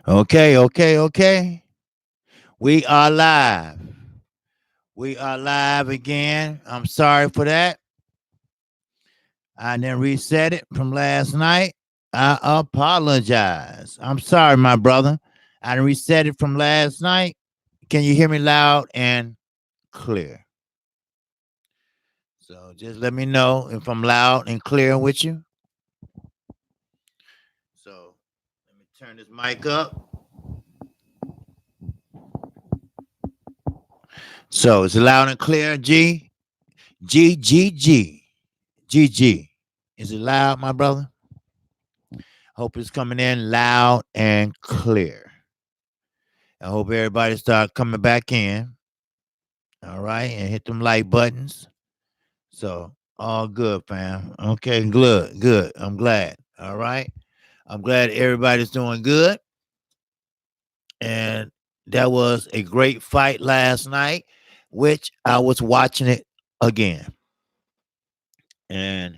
Okay. We are live. We are live again. I'm sorry for that. I didn't reset it from last night. I apologize. I'm sorry, my brother. I didn't reset it from last night. Can you hear me loud and clear? So just let me know if I'm loud and clear with you. So let me turn this mic up. So it's loud and clear, G. G, G, G. G, G. Is it loud, my brother? Hope it's coming in loud and clear. I hope everybody start coming back in. All right, and hit them like buttons. So all good, fam. Okay, good. I'm glad. All right. I'm glad everybody's doing good. And that was a great fight last night, which I was watching it again. And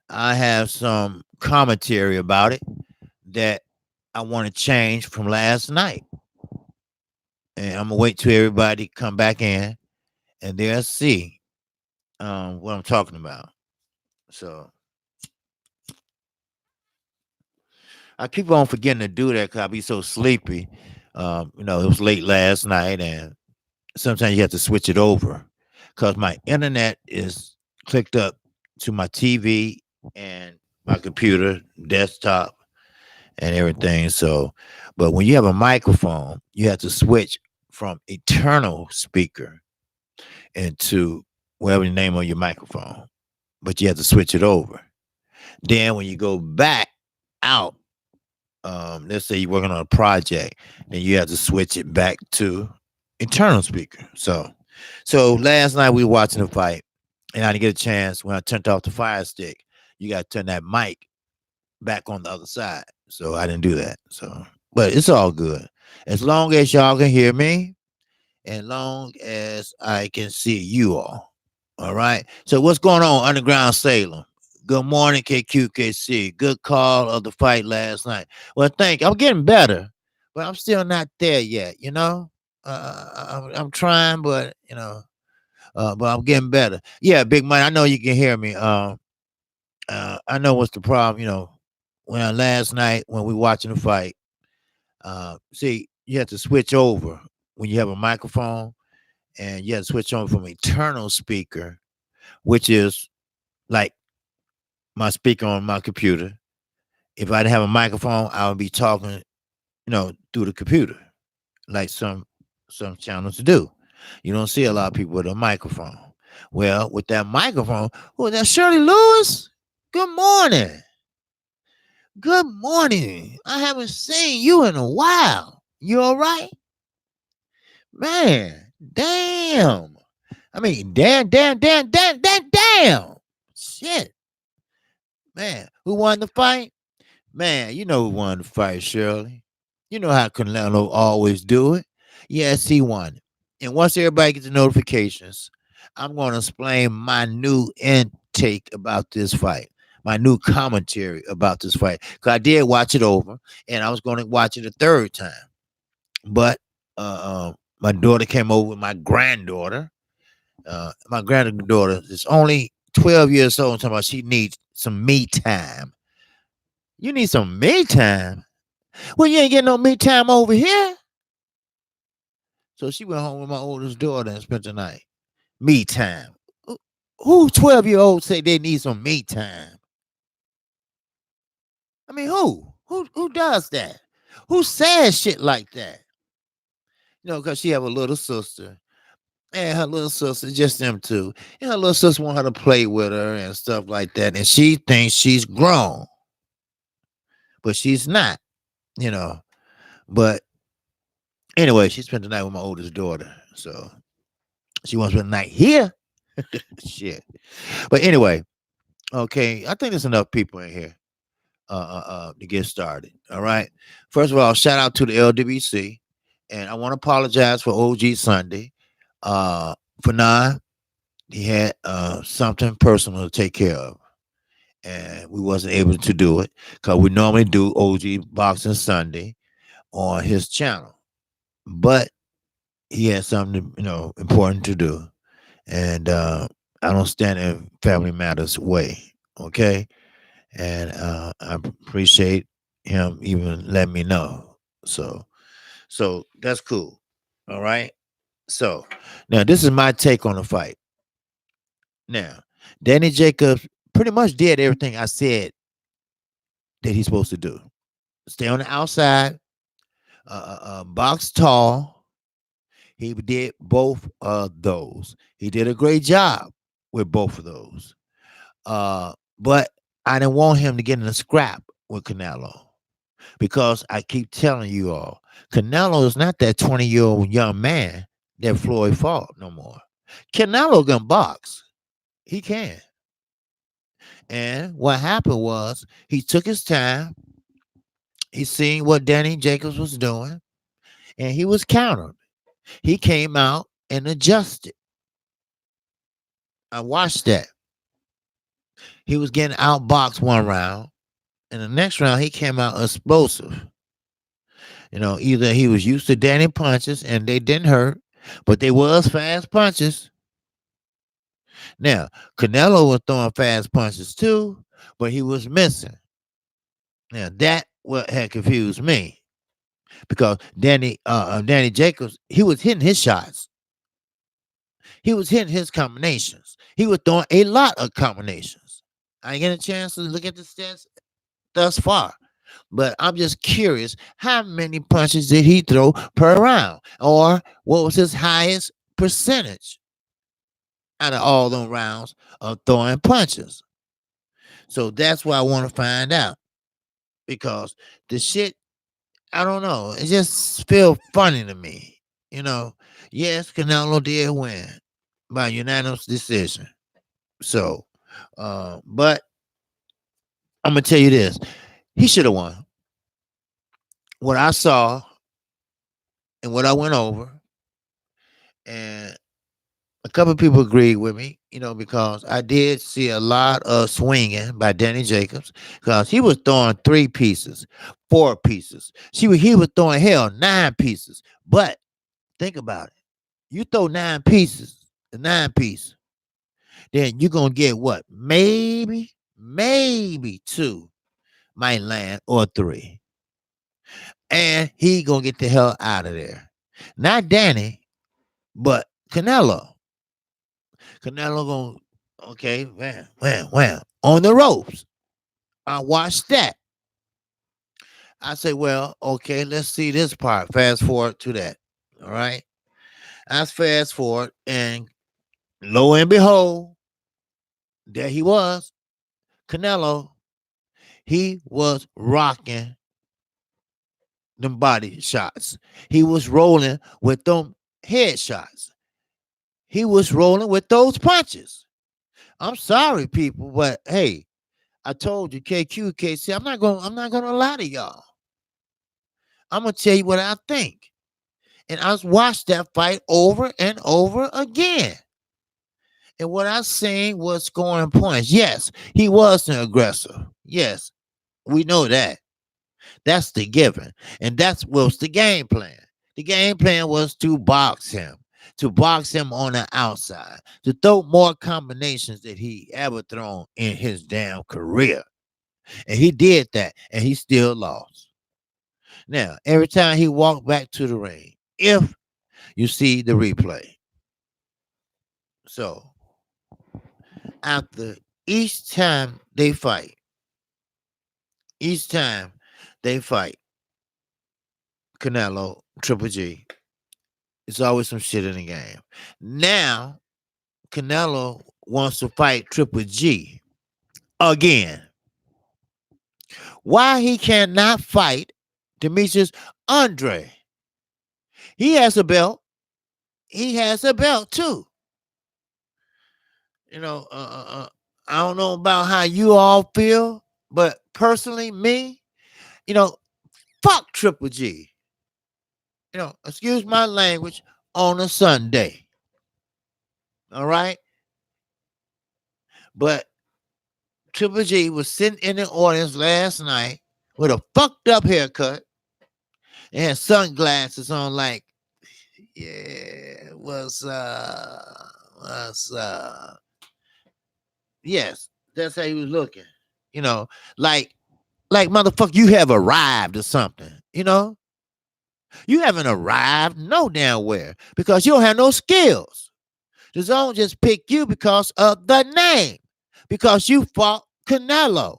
I have some commentary about it that I want to change from last night. And I'm gonna wait till everybody come back in and they'll see what I'm talking about. So I keep on forgetting to do that because I be so sleepy. It was late last night, and sometimes you have to switch it over because my internet is clicked up to my TV and my computer, desktop, and everything. So, but when you have a microphone, you have to switch from eternal speaker into whatever the name on your microphone, but you have to switch it over. Then when you go back out, let's say you're working on a project, then you have to switch it back to internal speaker. So last night we were watching the fight, and I didn't get a chance when I turned off the fire stick. You got to turn that mic back on the other side. So I didn't do that. So, but it's all good as long as y'all can hear me and long as I can see you all. All right. So what's going on, Underground Salem? Good morning, Kqkc. Good call of the fight last night. Well, thank you. I'm getting better, but I'm still not there yet. I'm trying, but I'm getting better. Yeah, Big Money. I know you can hear me. I know what's the problem. When last night when we watching the fight, see, you have to switch over when you have a microphone, and you have to switch on from eternal speaker, which is like my speaker on my computer. If I didn't have a microphone, I would be talking, through the computer, like some channels do. You don't see a lot of people with a microphone. Well, with that microphone, oh, that's Shirley Lewis. Good morning. Good morning. I haven't seen you in a while. You all right? Man, damn. I mean, damn. Shit. Man, who won the fight? Man, you know who won the fight, Shirley. You know how Canelo always do it. Yes, he won. And once everybody gets the notifications, I'm going to explain my new intake about this fight, my new commentary about this fight. Because I did watch it over, and I was going to watch it a third time. But my daughter came over with my granddaughter. My granddaughter is only 12 years old. Talking about she needs some me time. You need some me time? Well, you ain't getting no me time over here. So she went home with my oldest daughter and spent the night. Me time. Who 12-year-olds say they need some me time? I mean, who? Who does that? Who says shit like that? Because she have a little sister. And her little sister, just them two. And her little sister want her to play with her and stuff like that. And she thinks she's grown. But she's not, you know. But anyway, she spent the night with my oldest daughter. So she wants to spend the night here. Shit. But anyway, okay, I think there's enough people in here to get started. All right. First of all, shout out to the LWC. And I want to apologize for OG Sunday. For now, he had something personal to take care of. And we wasn't able to do it because we normally do OG Boxing Sunday on his channel, but he had something, important to do, and I don't stand in Family Matters way. Okay, and I appreciate him even letting me know. So that's cool. All right. So now this is my take on the fight. Now, Danny Jacobs pretty much did everything I said that he's supposed to do. Stay on the outside, box tall. He did both of those. He did a great job with both of those. But I didn't want him to get in a scrap with Canelo because I keep telling you all, Canelo is not that 20-year-old young man that Floyd fought no more. Canelo can box. He can. And what happened was he took his time. He seen what Danny Jacobs was doing, and he was countered. He came out and adjusted. I watched that. He was getting outboxed one round, and the next round he came out explosive. Either he was used to Danny punches and they didn't hurt, but they was fast punches. Now, Canelo was throwing fast punches too, but he was missing. Now that what had confused me because Danny Jacobs, he was hitting his shots. He was hitting his combinations. He was throwing a lot of combinations. I ain't getting a chance to look at the stats thus far. But I'm just curious, how many punches did he throw per round? Or what was his highest percentage out of all those rounds of throwing punches? So that's what I want to find out. Because the shit, I don't know. It just feels funny to me. Yes, Canelo did win by unanimous decision. So, but I'm going to tell you this. He should have won. What I saw and what I went over, and a couple of people agreed with me, because I did see a lot of swinging by Danny Jacobs because he was throwing 3 pieces, 4 pieces. He was throwing 9 pieces. But think about it. You throw 9 pieces, the 9 piece, then you're going to get what? Maybe 2 might land or 3. And he going to get the hell out of there. Not Danny, but Canelo. Canelo going, okay, wham, on the ropes. I watched that. I say, well, okay, let's see this part. Fast forward to that. All right. I fast forward, and lo and behold, there he was. Canelo, he was rocking them body shots. He was rolling with them head shots. He was rolling with those punches. I'm sorry, people, but hey, I told you, Kqkc, I'm not gonna lie to y'all. I'm gonna tell you what I think. And I watched that fight over and over again. And what I seen was scoring points. Yes, he was an aggressor. Yes, we know that. That's the given. And that was the game plan. The game plan was to box him on the outside, to throw more combinations that he ever thrown in his damn career. And he did that, and he still lost. Now, every time he walked back to the ring, if you see the replay. So, after each time they fight, Canelo, Triple G, it's always some shit in the game. Now, Canelo wants to fight Triple G again. Why he cannot fight Demetrius Andre? He has a belt. He has a belt too. I don't know about how you all feel, but personally, me, fuck Triple G. Excuse my language, on a Sunday. All right? But Triple G was sitting in the audience last night with a fucked up haircut, They had sunglasses on, like, yeah, what's yes, that's how he was looking. You know, like motherfucker, you have arrived or something. You haven't arrived no damn where because you don't have no skills. The zone just picked you because of the name, because you fought Canelo,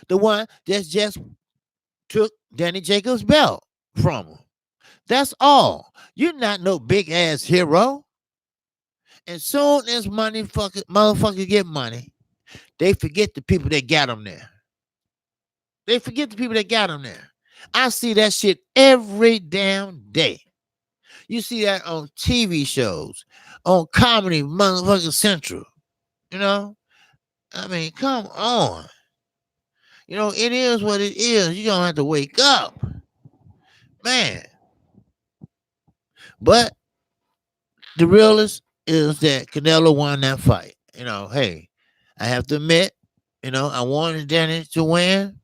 the one that just took Danny Jacobs' belt from him. That's all. You're not no big ass hero. And soon as motherfuckers get money, they forget the people that got them there. They forget the people that got them there. I see that shit every damn day. You see that on TV shows, on Comedy Motherfucking Central. You know, I mean, come on. It is what it is. You don't have to wake up, man. But the realest is that Canelo won that fight. Hey, I have to admit, I wanted Danny to win,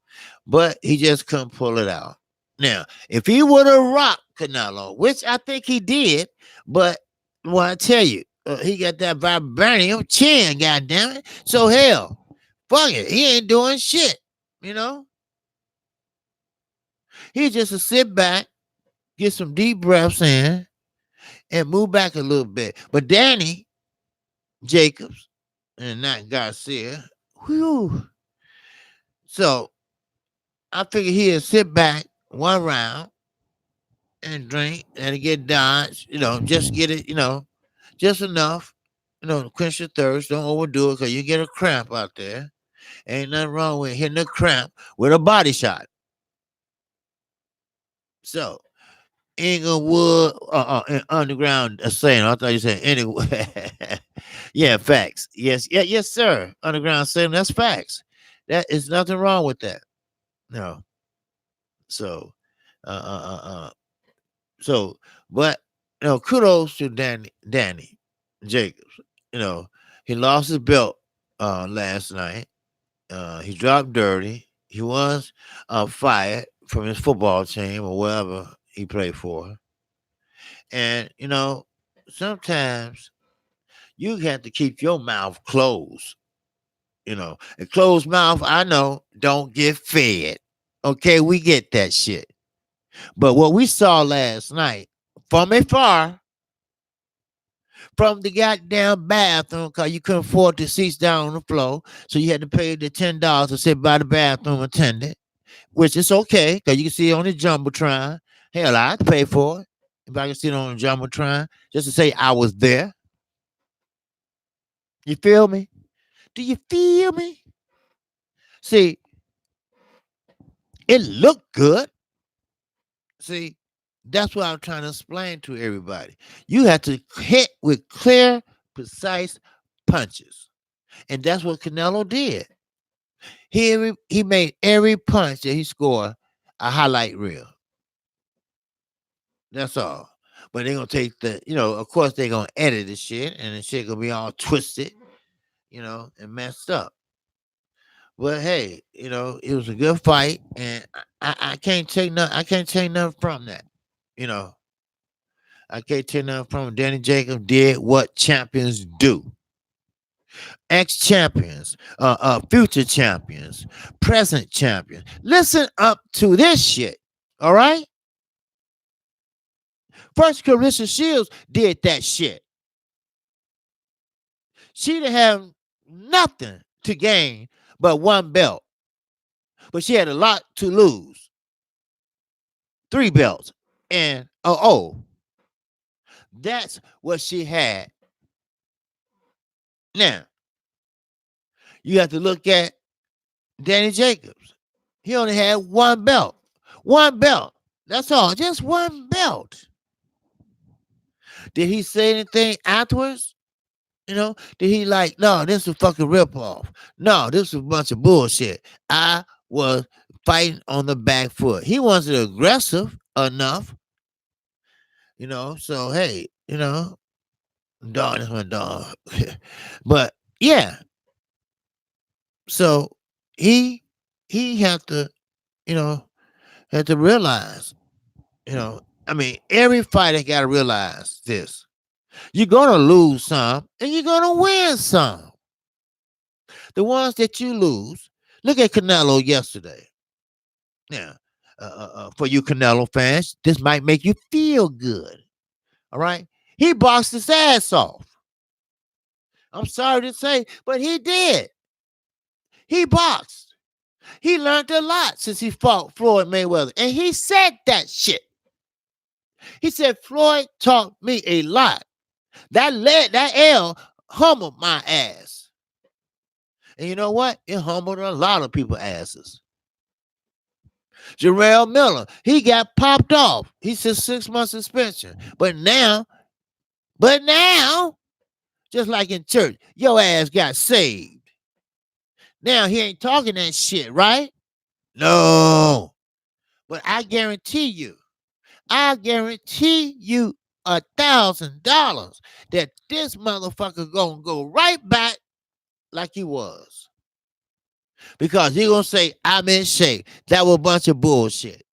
but he just couldn't pull it out. Now, if he would have rocked Canelo, which I think he did, but I tell you, he got that vibranium chin, goddamn it. So hell, fuck it, he ain't doing shit. You know, he just to sit back, get some deep breaths in, and move back a little bit. But Danny Jacobs and not Garcia, whew. So I figured he'd sit back one round and drink and get dodged, just get it, just enough, to quench your thirst. Don't overdo it because you get a cramp out there. Ain't nothing wrong with hitting a cramp with a body shot. So, Inglewood, underground saying, I thought you said anyway. Yeah, facts. Yes, yeah, yes, sir. Underground saying that's facts. That is nothing wrong with that. No. So, uh, uh, uh, uh. So, but kudos to Danny Jacobs. He lost his belt last night. He dropped dirty. He was fired from his football team or wherever he played for. And sometimes you have to keep your mouth closed. A closed mouth, I know, don't get fed. Okay, we get that shit. But what we saw last night from afar, from the goddamn bathroom, because you couldn't afford the seats down on the floor. So you had to pay the $10 to sit by the bathroom attendant, which is okay, because you can see it on the Jumbotron. Hell, I had to pay for it. If I can see it on the Jumbotron, just to say I was there. You feel me? Do you feel me? See, it looked good. See, that's what I'm trying to explain to everybody. You have to hit with clear, precise punches. And that's what Canelo did. He made every punch that he scored a highlight reel. That's all. But they're gonna take of course they're gonna edit the shit and the shit gonna be all twisted, and messed up. But hey, it was a good fight, and I can't take nothing. I can't take nothing from that. You know, I can't take nothing from Danny Jacobs did what champions do. Ex champions, future champions, present champions. Listen up to this shit. All right. First, Clarissa Shields did that shit. She didn't have nothing to gain but one belt, but she had a lot to lose. 3 belts and that's what she had. Now you have to look at Danny Jacobs. He only had one belt. One belt. That's all. Just one belt. Did he say anything afterwards? Did he like, no, this is a fucking ripoff. No, this is a bunch of bullshit. I was fighting on the back foot. He wasn't aggressive enough, so hey, dog is my dog. But yeah. So he had to, had to realize. I mean, every fighter got to realize this. You're going to lose some and you're going to win some. The ones that you lose, look at Canelo yesterday. Now, for you Canelo fans, this might make you feel good. All right. He boxed his ass off. I'm sorry to say, but he did. He boxed. He learned a lot since he fought Floyd Mayweather. And he said that shit. He said, Floyd taught me a lot. That L humbled my ass. And you know what? It humbled a lot of people's asses. Jarrell Miller, he got popped off. He said 6 months suspension. But now, just like in church, your ass got saved. Now he ain't talking that shit, right? No. But I guarantee you $1,000 that this motherfucker gonna go right back like he was. Because he gonna say, I'm in shape. That was a bunch of bullshit.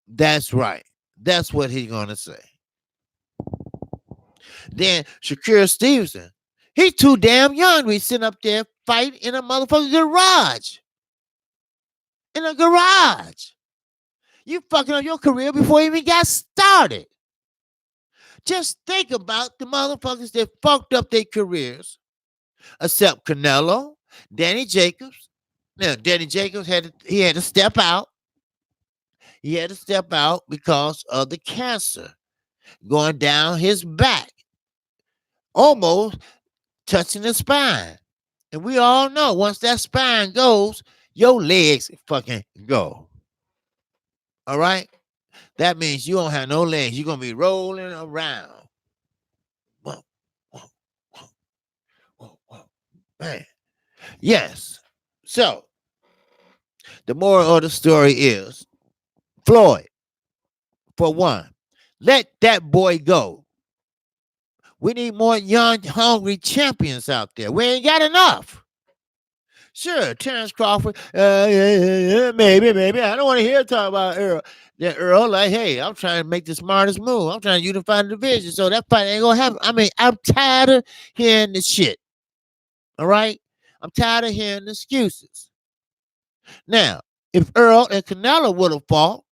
That's right. That's what he gonna say. Then Kqkc Stevenson, he too damn young. We sitting up there fighting in a motherfucking garage. In a garage. You fucking up your career before you even got started. Just think about the motherfuckers that fucked up their careers. Except Canelo, Danny Jacobs. Now, Danny Jacobs had to step out. He had to step out because of the cancer going down his back, almost touching the spine. And we all know once that spine goes, your legs fucking go. All right? That means you don't have no legs. You're going to be rolling around. Whoa, whoa, whoa, whoa, whoa. Man. Yes. So, the moral of the story is, Floyd, for one, let that boy go. We need more young, hungry champions out there. We ain't got enough. Sure, Terrence Crawford, maybe. I don't want to hear talk about Earl. That Earl, like, hey, I'm trying to make the smartest move. I'm trying to unify the division, so that fight ain't gonna happen. I mean, I'm tired of hearing this shit. All right? I'm tired of hearing excuses. Now, if Earl and Canelo would have fought,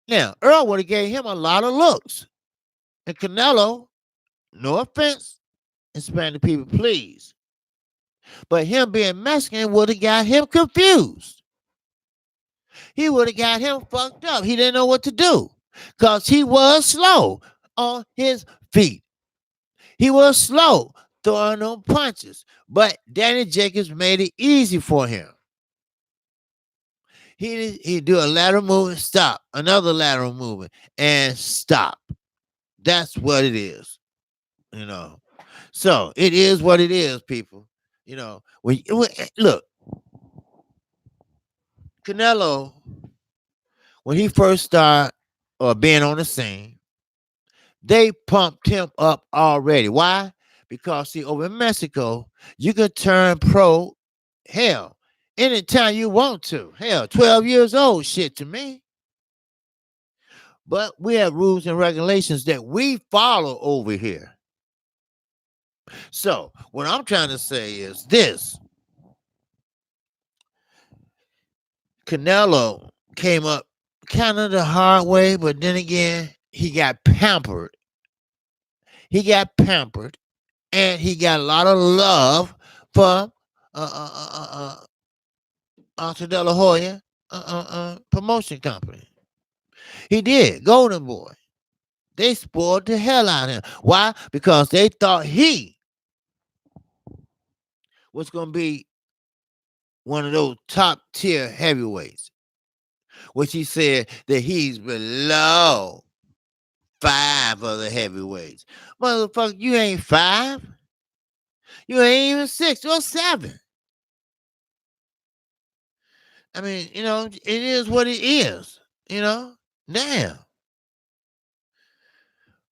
now Earl would have gave him a lot of looks. And Canelo, no offense, Hispanic people, please. But him being Mexican would have got him confused. He would have got him fucked up. He didn't know what to do because he was slow on his feet. He was slow throwing them punches. But Danny Jacobs made it easy for him. He'd do a lateral movement, stop. Another lateral movement, and stop. That's what it is. So it is what it is, people. Look, Canelo, when he first started being on the scene, they pumped him up already. Why? Because, see, over in Mexico, you can turn pro, hell, anytime you want to. Hell, 12 years old, shit to me. But we have rules and regulations that we follow over here. So, what I'm trying to say is this. Canelo came up kind of the hard way, but then again, he got pampered. And he got a lot of love from Alta De La Hoya promotion company. He did. Golden Boy. They spoiled the hell out of him. Why? Because they thought he was going to be one of those top tier heavyweights, which he said that he's below 5 of the heavyweights. Motherfucker, you ain't 5. You ain't even 6 or 7. I mean, it is what it is, Damn.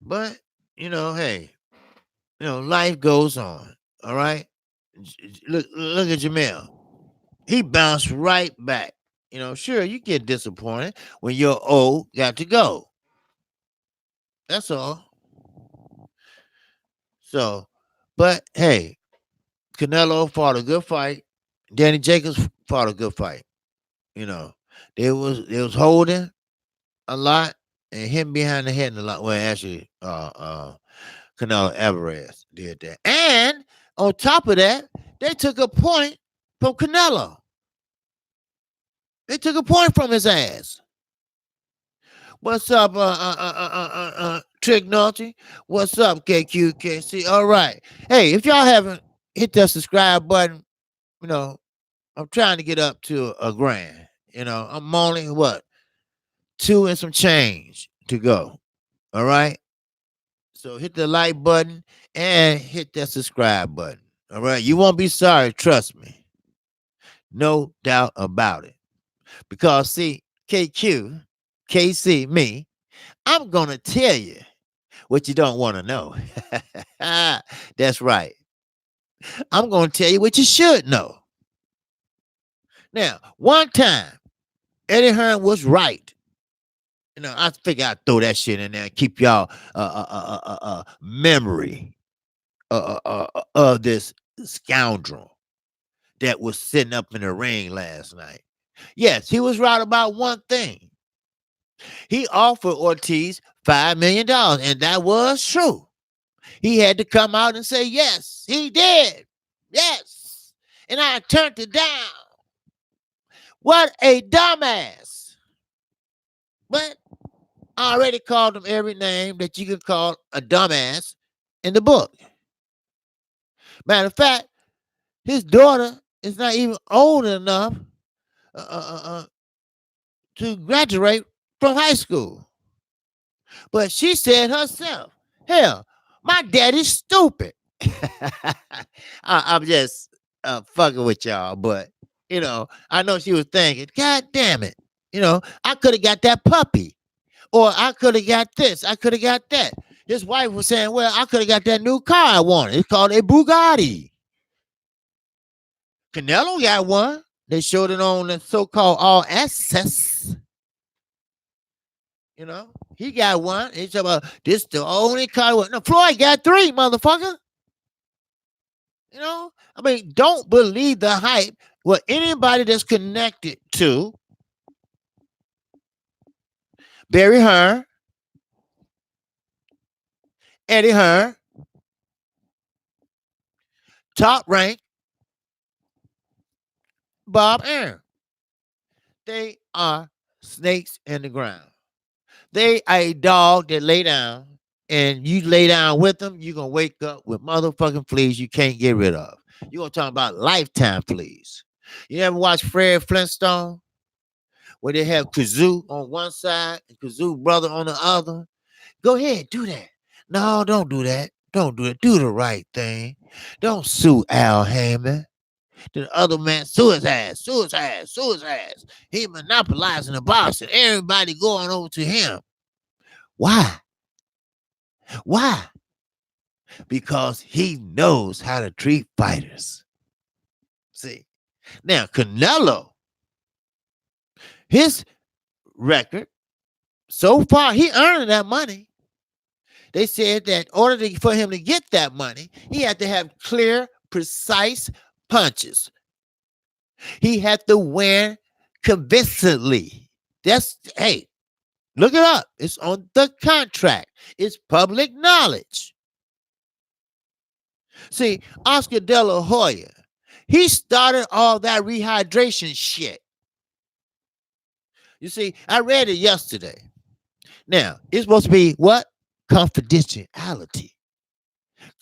But, hey, life goes on. All right. Look at Jamel. He bounced right back. Sure, you get disappointed when your old got to go. That's all. So, but hey, Canelo fought a good fight. Danny Jacobs fought a good fight. You know, they was holding a lot and hitting behind the head a lot. Well, actually, Canelo Alvarez did that. And on top of that, they took a point from Canelo. They took a point from his ass. What's up, Trick Naughty? What's up, Kqkc? All right. Hey, if y'all haven't hit that subscribe button, you know, I'm trying to get up to a grand. I'm only what, two and some change to go. All right. So hit the like button and hit that subscribe button. All right. You won't be sorry. Trust me. No doubt about it. Because see, KC, me, I'm going to tell you what you don't want to know. That's right. I'm going to tell you what you should know. Now, one time, Eddie Hearn was right. I figure I'd throw that shit in there and keep y'all memory of this scoundrel that was sitting up in the ring last night. Yes, he was right about one thing. He offered Ortiz $5 million, and that was true. He had to come out and say, yes, he did. Yes. And I turned it down. What a dumbass. But I already called him every name that you could call a dumbass in the book. Matter of fact, his daughter is not even old enough to graduate from high school. But she said herself, hell, my daddy's stupid. I'm just fucking with y'all, but I know she was thinking, God damn it, I could have got that puppy, or I could have got this, I could have got that. His wife was saying, well, I could have got that new car I wanted. It's called a Bugatti. Canelo got one. They showed it on the so-called All Access. He got one. He's about this the only car. No, Floyd got three, motherfucker. I mean, don't believe the hype. Well, anybody that's connected to Barry Hearn, Eddie Hearn, Top Rank, Bob Aaron, they are snakes in the ground. They are a dog that lay down, and you lay down with them, you're going to wake up with motherfucking fleas you can't get rid of. You're going to talk about lifetime fleas. You ever watch Fred Flintstone? Where they have Kazoo on one side and Kazoo brother on the other? Go ahead, do that. No, don't do that. Don't do it. Do the right thing. Don't sue Al Heyman. The other man, sue his ass, sue his ass, sue his ass. He monopolizing the boxing. Everybody going over to him. Why? Why? Because he knows how to treat fighters. See? Now, Canelo, his record, so far, he earned that money. They said that in order for him to get that money, he had to have clear, precise punches. He had to win convincingly. Hey, look it up. It's on the contract. It's public knowledge. See, Oscar De La Hoya, he started all that rehydration shit. You see, I read it yesterday. Now, it's supposed to be what? Confidentiality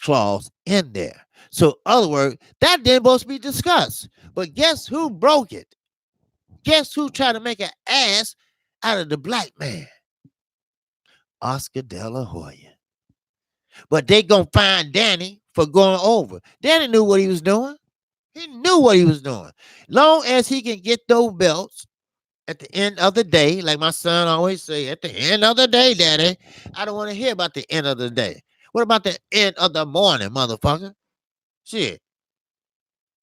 clause in there. So, other words, that didn't supposed to be discussed. But guess who broke it? Guess who tried to make an ass out of the black man? Oscar De La Hoya. But they gonna find Danny for going over. Danny knew what he was doing. He knew what he was doing. Long as he can get those belts at the end of the day, like my son always say, at the end of the day, Daddy, I don't want to hear about the end of the day. What about the end of the morning, motherfucker? Shit.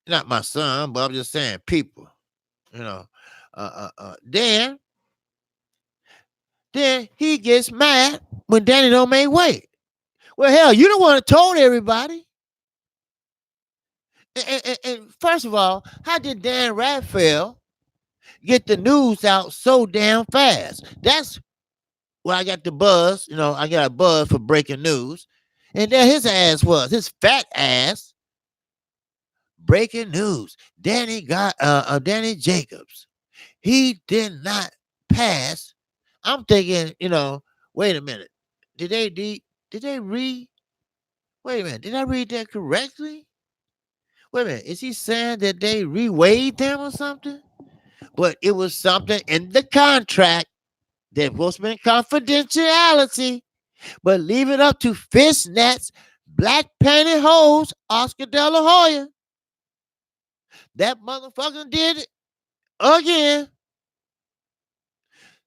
Not my son, but I'm just saying people. then he gets mad when Danny don't make weight. Well, hell, you don't want to told everybody. And first of all, how did Dan Raphael get the news out so damn fast? That's where I got the buzz. I got a buzz for breaking news. And there his ass was, his fat ass. Breaking news. Danny Jacobs. He did not pass. I'm thinking, wait a minute. Did they read? Wait a minute. Did I read that correctly? Wait a minute. Is he saying that they reweighed them or something? But it was something in the contract that was supposed to be confidentiality. But leave it up to fishnets, black pantyhose, Oscar De La Hoya. That motherfucker did it again.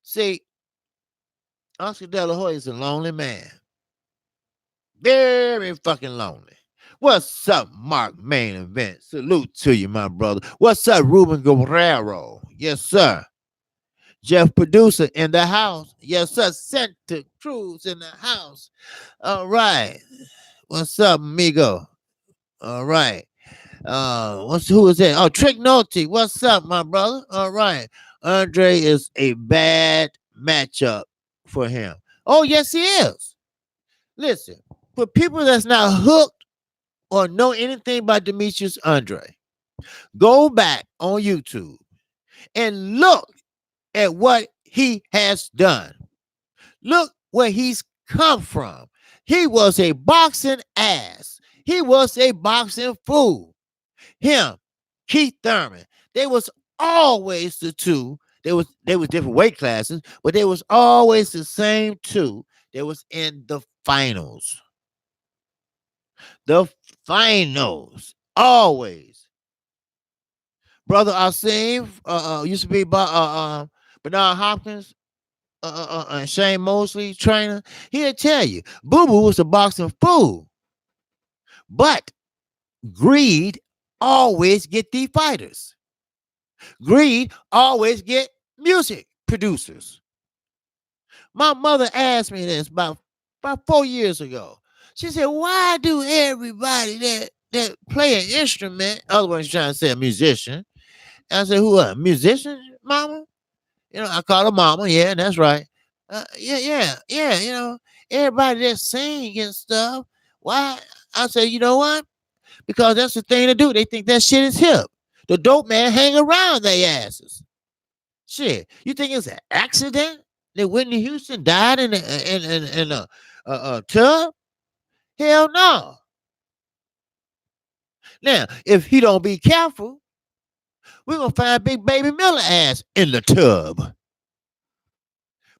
See, Oscar De La Hoya is a lonely man. Very fucking lonely. What's up, Mark Main Event? Salute to you, my brother. What's up, Ruben Guerrero? Yes, sir. Jeff Producer in the house. Yes, sir. Santa Cruz in the house. All right. What's up, amigo? All right. Who is that? Oh, Trick Noty. What's up, my brother? All right. Andre is a bad matchup for him. Oh, yes, he is. Listen, for people that's not hooked or know anything about Demetrius Andre, go back on YouTube and look at what he has done. Look where he's come from. He was a boxing ass. He was a boxing fool. Him, Keith Thurman, they was always the two. They was different weight classes, but they was always the same two. They was in the finals. The finals. Always. Brother Asim used to be Bernard Hopkins and Shane Mosley trainer. He'll tell you, Boo Boo was a boxing fool. But greed always get these fighters. Greed always get music producers. My mother asked me this about 4 years ago. She said, why do everybody that play an instrument, other ones trying to say a musician? And I said, who a musician, mama? I call her mama. Yeah, that's right. Yeah. Everybody that sing and stuff. Why? I said, you know what? Because that's the thing to do. They think that shit is hip. The dope man hang around their asses. Shit, you think it's an accident that Whitney Houston died in a tub? Hell no. Now, if he don't be careful, we're gonna find Big Baby Miller ass in the tub.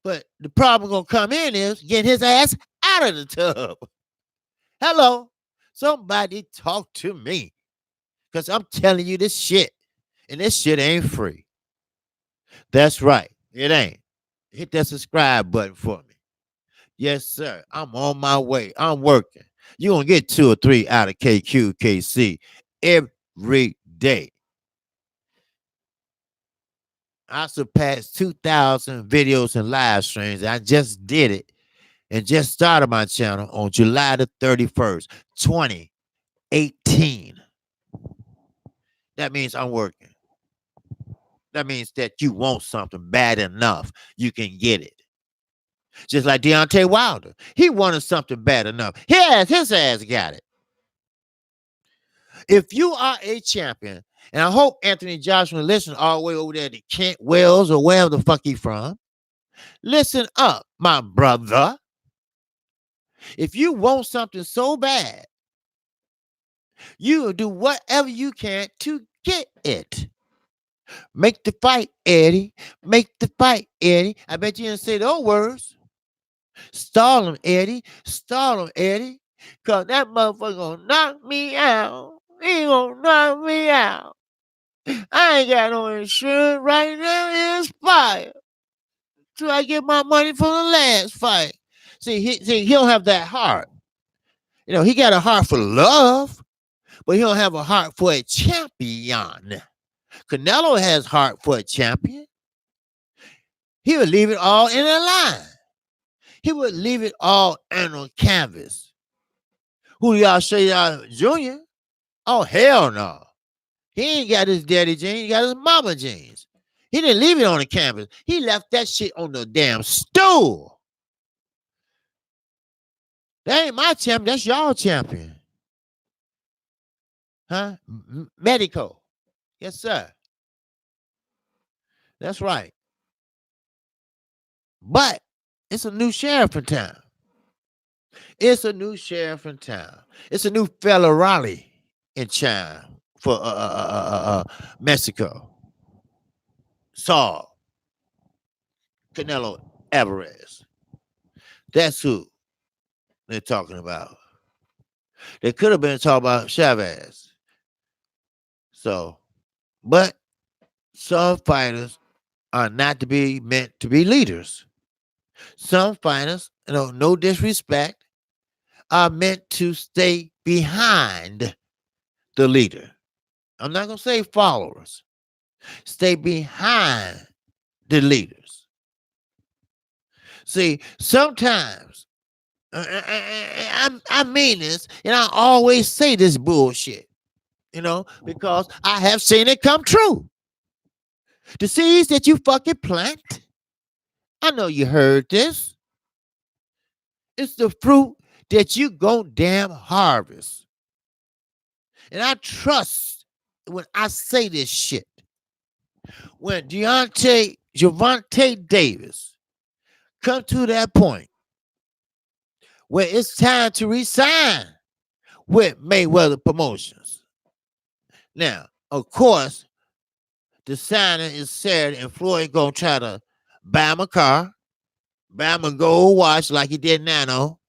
But the problem gonna come in is get his ass out of the tub. Hello, somebody talk to me, because I'm telling you this shit, and this shit ain't free. That's right, it ain't. Hit that subscribe button for me. Yes, sir. I'm on my way. I'm working. You're going to get 2 or 3 out of Kqkc every day. I surpassed 2,000 videos and live streams. I just did it and just started my channel on July the 31st, 2018. That means I'm working. That means that you want something bad enough, you can get it. Just like Deontay Wilder. He wanted something bad enough. His ass got it. If you are a champion, and I hope Anthony Joshua listen all the way over there to Kent Wells or wherever the fuck he from, listen up, my brother. If you want something so bad, you will do whatever you can to get it. Make the fight, Eddie. Make the fight, Eddie. I bet you didn't say those words. Stall him, Eddie. Stall him, Eddie. Because that motherfucker gonna knock me out. He gonna knock me out. I ain't got no insurance right now. It's fire. Till I get my money from the last fight. See, he don't have that heart. He got a heart for love, but he don't have a heart for a champion. Canelo has heart for a champion. He would leave it all in a line. He would leave it all on a canvas. Who y'all say y'all Junior? Oh, hell no. He ain't got his daddy jeans, he got his mama jeans. He didn't leave it on the canvas. He left that shit on the damn stool. That ain't my champion, that's y'all champion. Huh? Medico. Yes, sir. That's right. But it's a new sheriff in town. It's a new sheriff in town. It's a new fella Raleigh in town for Mexico. Saul Canelo Alvarez. That's who they're talking about. They could have been talking about Chavez. So, but some fighters are not to be meant to be leaders. Some fighters, no disrespect, are meant to stay behind the leader. I'm not going to say followers. Stay behind the leaders. See, sometimes, I mean this, and I always say this bullshit, because I have seen it come true. The seeds that you fucking plant, I know you heard this. It's the fruit that you gon' damn harvest. And I trust when I say this shit. When Gervonta Davis come to that point where it's time to resign with Mayweather Promotions. Now, of course, the signing is Saturday, and Floyd gonna try to buy him a car, buy him a gold watch like he did Nano,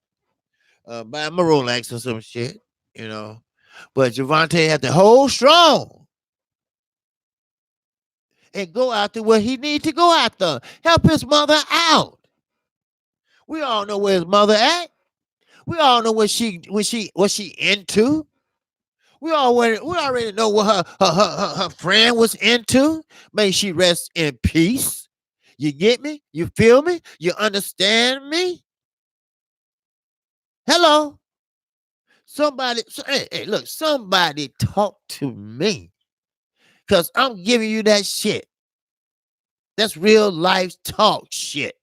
buy him a Rolex or some shit, But Gervonta had to hold strong and go after what he need to go after. Help his mother out. We all know where his mother at. We all know what she into. We already know what her friend was into. May she rest in peace. You get me? You feel me? You understand me? Hello? Somebody, hey, look, somebody talk to me. Because I'm giving you that shit. That's real life talk shit.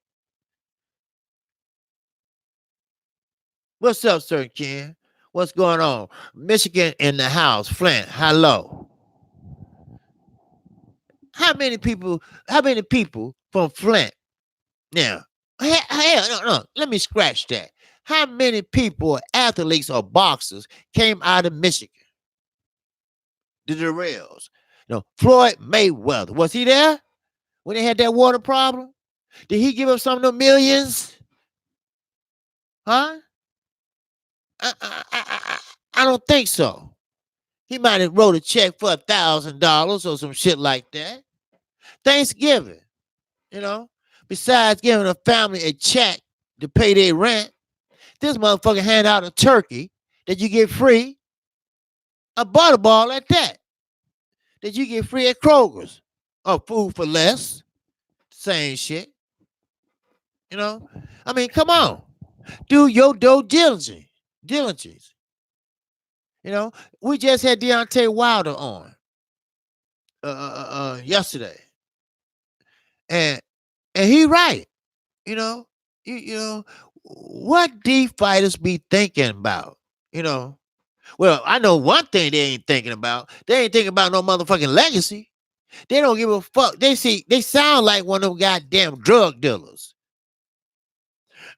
What's up, Sir Ken? What's going on? Michigan in the house. Flint, hello. How many people from Flint? Now, no, let me scratch that. How many people, athletes or boxers, came out of Michigan? The Darrells. Floyd Mayweather. Was he there when they had that water problem? Did he give up some of the millions? Huh? I don't think so. He might have wrote a check for $1,000 or some shit like that. Thanksgiving, besides giving a family a check to pay their rent, this motherfucker hand out a turkey that you get free, a butterball at that you get free at Kroger's, or food for less, same shit. I mean, come on, do your due diligence. We just had Deontay Wilder on yesterday, and he right. What these fighters be thinking about? Well, I know one thing they ain't thinking about. They ain't thinking about no motherfucking legacy. They don't give a fuck. They sound like one of them goddamn drug dealers.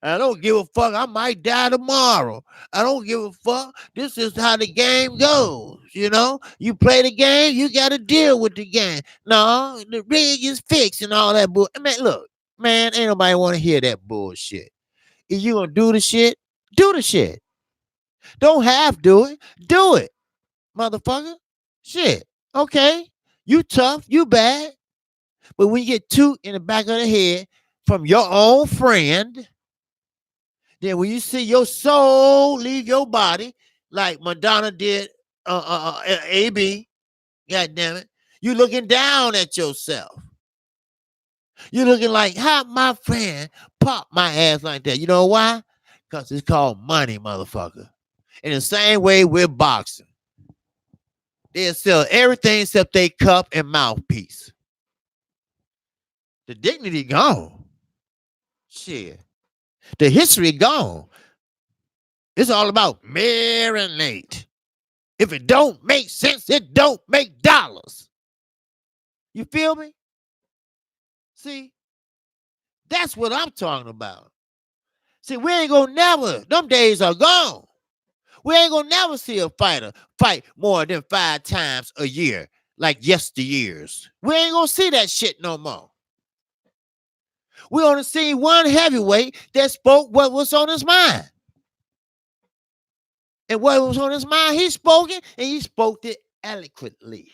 I don't give a fuck. I might die tomorrow. I don't give a fuck. This is how the game goes. You play the game, you got to deal with the game. No, the rig is fixed and all that bull. Man, look, man, ain't nobody want to hear that bullshit. If you gonna do the shit, do the shit. Don't half do it. Do it, motherfucker. Shit. Okay. You tough. You bad. But when you get two in the back of the head from your own friend, then when you see your soul leave your body, like Madonna did AB, God damn it, you looking down at yourself. You looking like how my friend popped my ass like that. You know why? Because it's called money, motherfucker. In the same way with boxing. They'll sell everything except they cup and mouthpiece. The dignity gone. Shit. The history gone. It's all about marinate. If it don't make sense, it don't make dollars. You feel me? See, that's what I'm talking about. See, we ain't gonna never, them days are gone. We ain't gonna never see a fighter fight more than 5 times a year, like yesteryears. We ain't gonna see that shit no more. We only see one heavyweight that spoke what was on his mind. And what was on his mind, he spoke it, and he spoke it eloquently,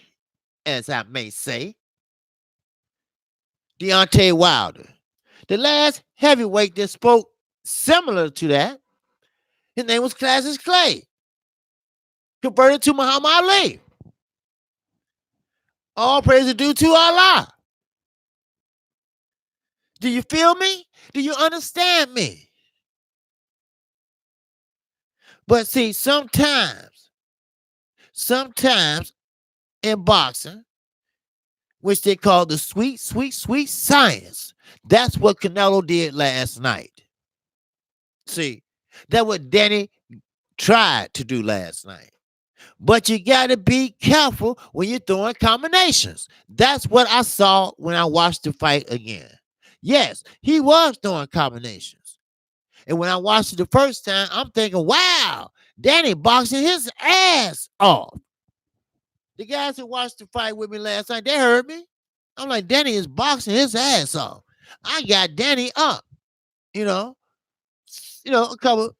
as I may say. Deontay Wilder. The last heavyweight that spoke similar to that, his name was Cassius Clay. Converted to Muhammad Ali. All praise is due to Allah. Do you feel me? Do you understand me? But see, sometimes in boxing, which they call the sweet, sweet, sweet science, that's what Canelo did last night. See, that's what Danny tried to do last night. But you got to be careful when you're throwing combinations. That's what I saw when I watched the fight again. Yes, he was throwing combinations. And when I watched it the first time, I'm thinking, wow, Danny boxing his ass off. The guys who watched the fight with me last night, they heard me. I'm like, Danny is boxing his ass off. I got Danny up, you know, a couple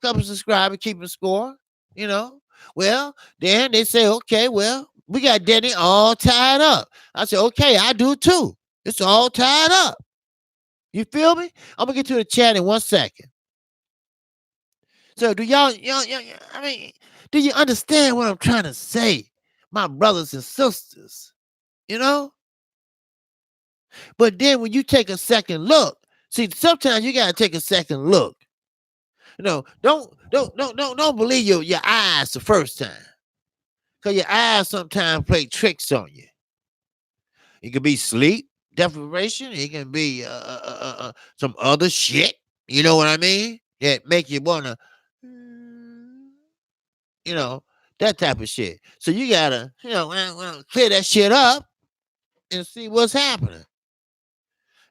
subscribers keeping score, you know. Well, then they say, okay, well, we got Danny all tied up. I said, okay, I do too. It's all tied up. You feel me? I'm gonna get to the chat in 1 second. So do y'all, I mean, do you understand what I'm trying to say, my brothers and sisters? You know? But then when you take a second look, see, sometimes you gotta take a second look. You know, don't believe your eyes the first time. Because your eyes sometimes play tricks on you. It could be sleep deprivation. It can be some other shit. You know what I mean? That make you want to, you know, that type of shit. So you got to, clear that shit up and see what's happening.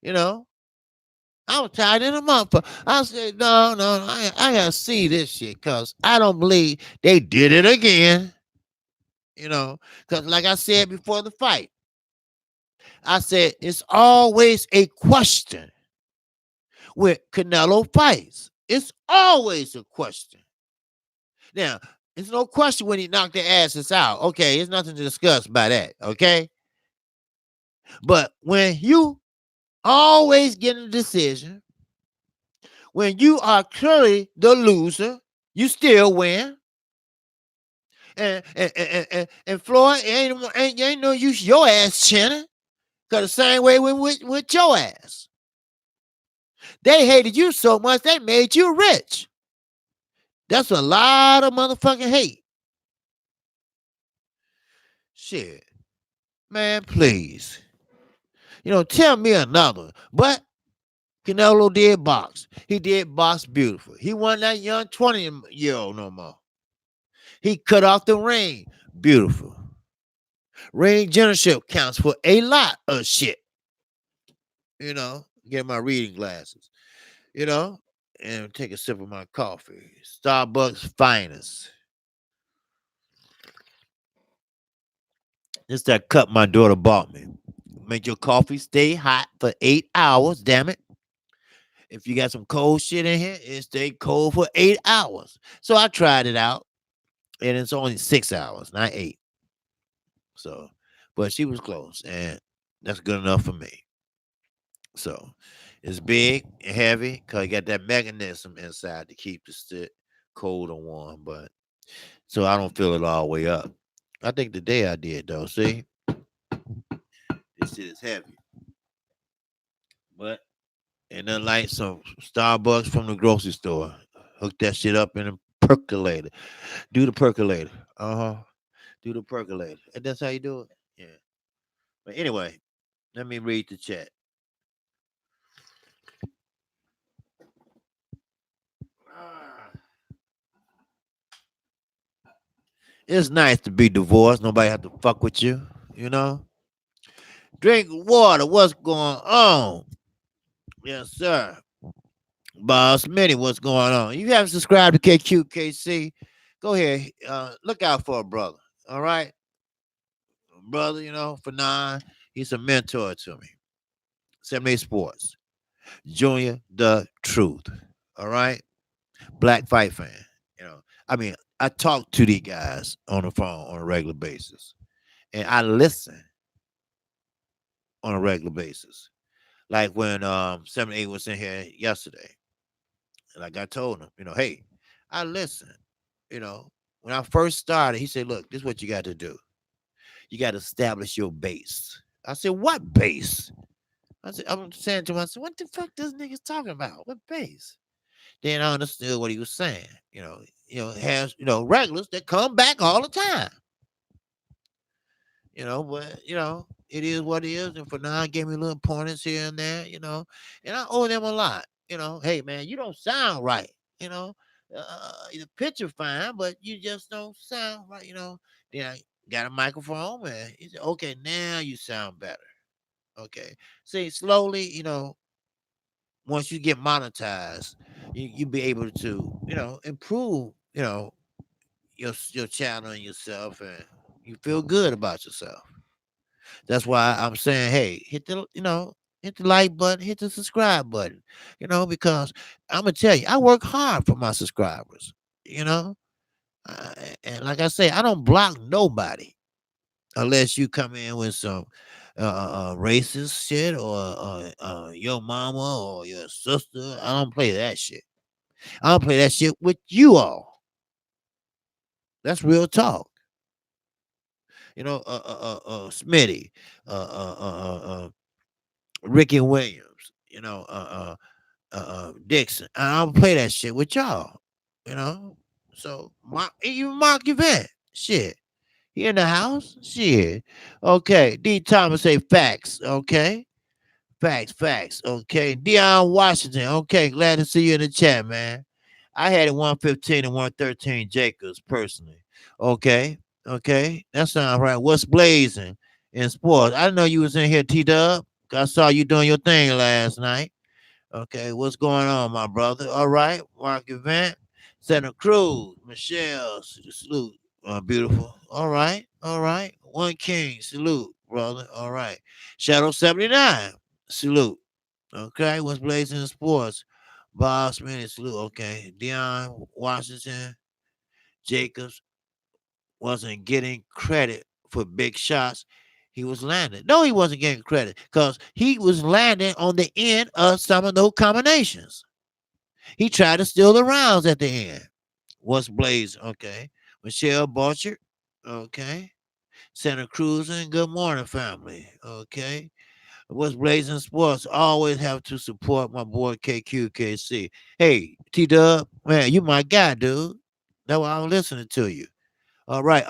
You know? I was tired in a month. I said, no, I got to see this shit because I don't believe they did it again. You know, because like I said before the fight, I said it's always a question with Canelo fights. It's always a question. Now, it's no question when he knocked their asses out. Okay, there's nothing to discuss by that. Okay. But when you always get a decision, when you are clearly the loser, you still win. And Floyd ain't no use your ass chinning. Because the same way with your ass. They hated you so much, they made you rich. That's a lot of motherfucking hate. Shit. Man, please. Tell me another. But Canelo did box. He did box beautiful. He won that young 20-year-old no more. He cut off the ring. Beautiful. Ring generalship counts for a lot of shit. Get my reading glasses. And take a sip of my coffee. Starbucks finest. It's that cup my daughter bought me. Make your coffee stay hot for 8 hours, damn it. If you got some cold shit in here, it stay cold for 8 hours. So I tried it out, and it's only 6 hours, not 8. So, but she was close, and that's good enough for me. So, it's big and heavy because you got that mechanism inside to keep the stick cold or warm, but so I don't feel it all the way up. I think today I did though. See, this shit is heavy. But and then like some Starbucks from the grocery store. Hook that shit up in a percolator. Do the percolator. Uh-huh. Do the percolator. And that's how you do it. Yeah. But anyway, let me read the chat. Ah, it's nice to be divorced. Nobody have to fuck with you, you know? Drink water. What's going on? Yes, sir. Boss Minnie, what's going on? You haven't subscribed to Kqkc? Go ahead. Look out for a brother. All right? Brother, for nine, he's a mentor to me. 78 Sports. Junior the Truth. All right? Black fight fan. You know, I mean, I talk to these guys on the phone on a regular basis. And I listen on a regular basis. Like when 78 was in here yesterday. Like I told him, hey, I listen. You know, when I first started, he said, look, this is what you got to do. You got to establish your base. I said, what base? I'm saying to myself, what the fuck this nigga's talking about? What base? Then I understood what he was saying. Has regulars that come back all the time. But it is what it is. And for now, I gave me little pointers here and there, and I owe them a lot. Hey man, you don't sound right. You know, the picture fine, but you just don't sound right. Then I got a microphone, man. He said, okay, now you sound better. Okay, see, slowly, once you get monetized, you be able to, improve, your channel and yourself, and you feel good about yourself. That's why I'm saying, hey, hit the like button, hit the subscribe button, because I'm gonna tell you, I work hard for my subscribers, you know, uh, and like I say, I don't block nobody unless you come in with some racist shit or your mama or your sister. I don't play that shit. I don't play that shit with you all. That's real talk. Smitty, uh, uh, uh, uh, uh, Ricky Williams, Dixon. I don't play that shit with y'all, you know. So even Mark Event, shit. He in the house, shit. Okay, D. Thomas say facts. Okay, facts. Okay, Deion Washington. Okay, glad to see you in the chat, man. I had it 115 and 113 Jacobs personally. Okay, that sounds right. What's blazing in sports? I didn't know you was in here, T Dub. I saw you doing your thing last night. Okay, what's going on, my brother? All right, Mark Event, Santa Cruz, Michelle, salute, beautiful. All right. One King, salute, brother. All right, Shadow 79, salute. Okay, what's blazing in sports? Bob Smith, salute. Okay, Deion Washington, Jacobs wasn't getting credit for big shots. He was landing. No, he wasn't getting credit because he was landing on the end of some of those combinations. He tried to steal the rounds at the end. What's Blaze? Okay. Michelle Borchert. Okay. Santa Cruz and good morning, family. Okay. What's Blazing Sports? Always have to support my boy Kqkc. Hey, T Dub, man, you my guy, dude. That's why I'm listening to you. All right.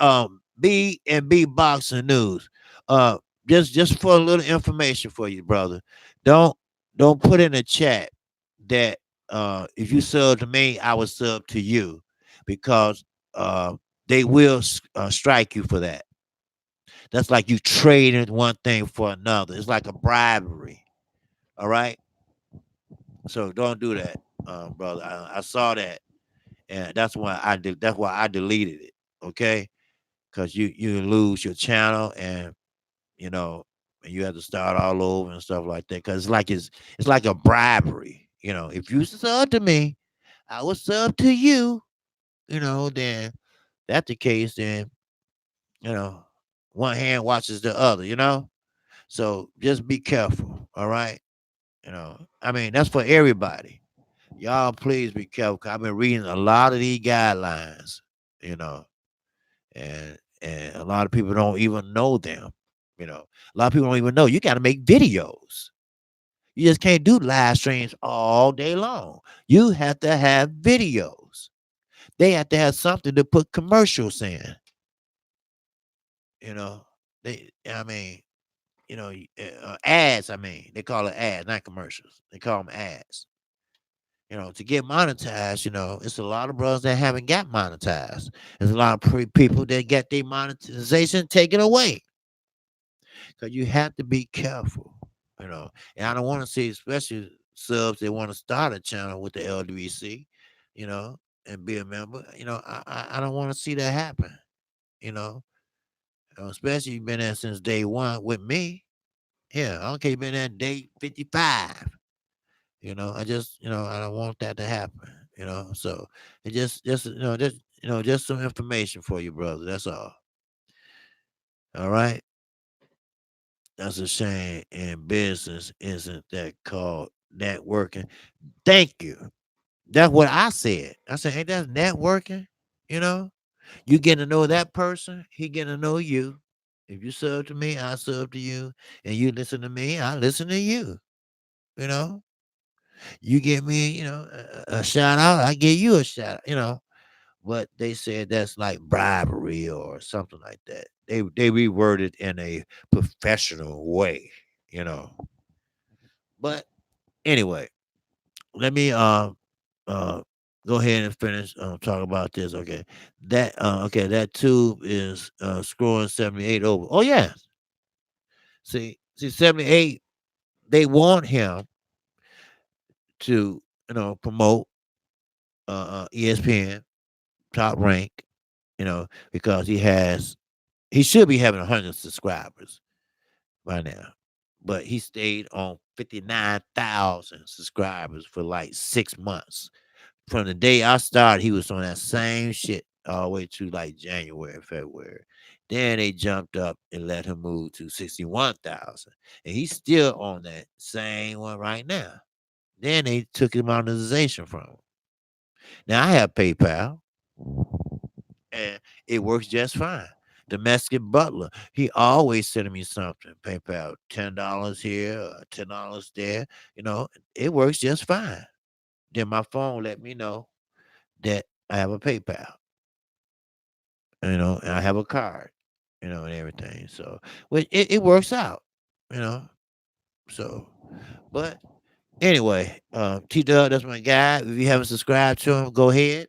B and B boxing news. Uh, just for a little information for you, brother. Don't don't put in the chat that if you sub to me, I will sub to you, because uh they will strike you for that. That's like you trading one thing for another. It's like a bribery. All right. So don't do that, brother. I saw that, and that's why I did. That's why I deleted it. Okay, because you lose your channel, and you know and you have to start all over and stuff like that, because it's like a bribery. If you sub to me, I will sub to you. Then that's the case. Then you know one hand watches the other. So just be careful. All right. I mean, that's for everybody. Y'all please be careful, 'cause I've been reading a lot of these guidelines. you know and a lot of people don't even know them. A lot of people don't even know you got to make videos. You just can't do live streams all day long. You have to have videos. They have to have something to put commercials in. You know, I mean, ads. I mean, they call it ads, not commercials. They call them ads. To get monetized, it's a lot of brothers that haven't got monetized. There's a lot of people that get their monetization taken away. Because you have to be careful, And I don't want to see, especially subs that want to start a channel with the LWC, you know, and be a member. I don't want to see that happen, you know. Especially you've been there since day one with me. Yeah, I don't care, you've been there day 55. I don't want that to happen. So it just some information for you, brother. That's all. All right. That's a shame in business, isn't that called networking? Thank you. That's what I said. I said, ain't that networking? You know, you getting to know that person, he getting to know you. If you serve to me, I serve to you. And you listen to me, I listen to you. You know, you give me, a shout out, I give you a shout out, But they said that's like bribery or something like that. They reworded in a professional way, you know. But anyway, let me uh go ahead and finish talk about this. Okay. That tube is scoring 78 over. Oh yeah. See 78, they want him to, promote ESPN top rank, because he should be having 100 subscribers by now. But he stayed on 59,000 subscribers for like 6 months. From the day I started, he was on that same shit all the way to like January, February. Then they jumped up and let him move to 61,000. And he's still on that same one right now. Then they took his monetization from him. Now I have PayPal and it works just fine. Domestic butler, he always sending me something. PayPal, $10 here, $10 there. It works just fine. Then my phone let me know that I have a PayPal, and I have a card, and everything. So, it works out, you know. So, but anyway, T Dub, that's my guy. If you haven't subscribed to him, go ahead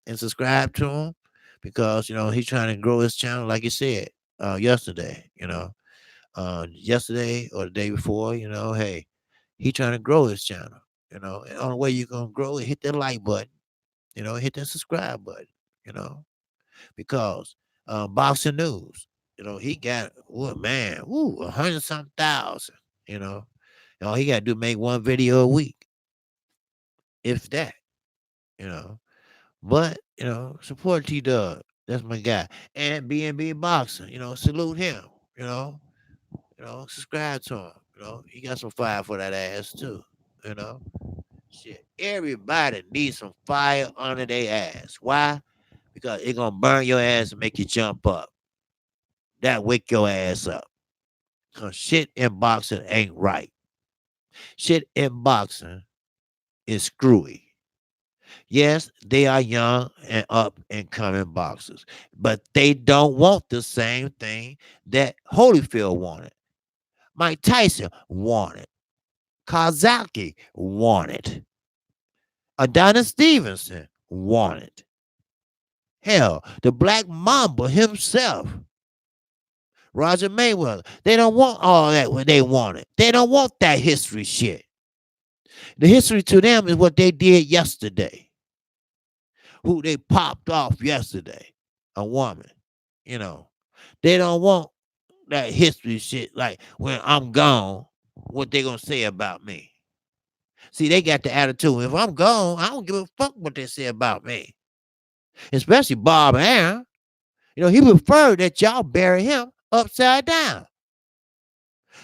and subscribe to him because he's trying to grow his channel, like you said yesterday. Yesterday or the day before. Hey, he trying to grow his channel. And the only way you're gonna grow is hit that like button. Hit that subscribe button. You know, because boxing news. He got what man, 100 something thousand. You know, all he got to do make one video a week, if that. You know, but support T Dub. That's my guy. And B boxing. Salute him. You know, subscribe to him. He got some fire for that ass too. You know, shit. Everybody needs some fire under their ass. Why? Because it gonna burn your ass and make you jump up. That wake your ass up. Cause shit in boxing ain't right. Shit in boxing is screwy. Yes, they are young and up and coming boxers, but they don't want the same thing that Holyfield wanted. Mike Tyson wanted. Kazaki wanted. Adonis Stevenson wanted. Hell, the Black Mamba himself, Roger Mayweather, they don't want all that what they wanted. They don't want that history shit. The history to them is what they did yesterday. Who they popped off yesterday. A woman. You know. They don't want that history shit like when I'm gone, what they gonna say about me. See, they got the attitude. If I'm gone, I don't give a fuck what they say about me. Especially Bob Aaron. He preferred that y'all bury him upside down.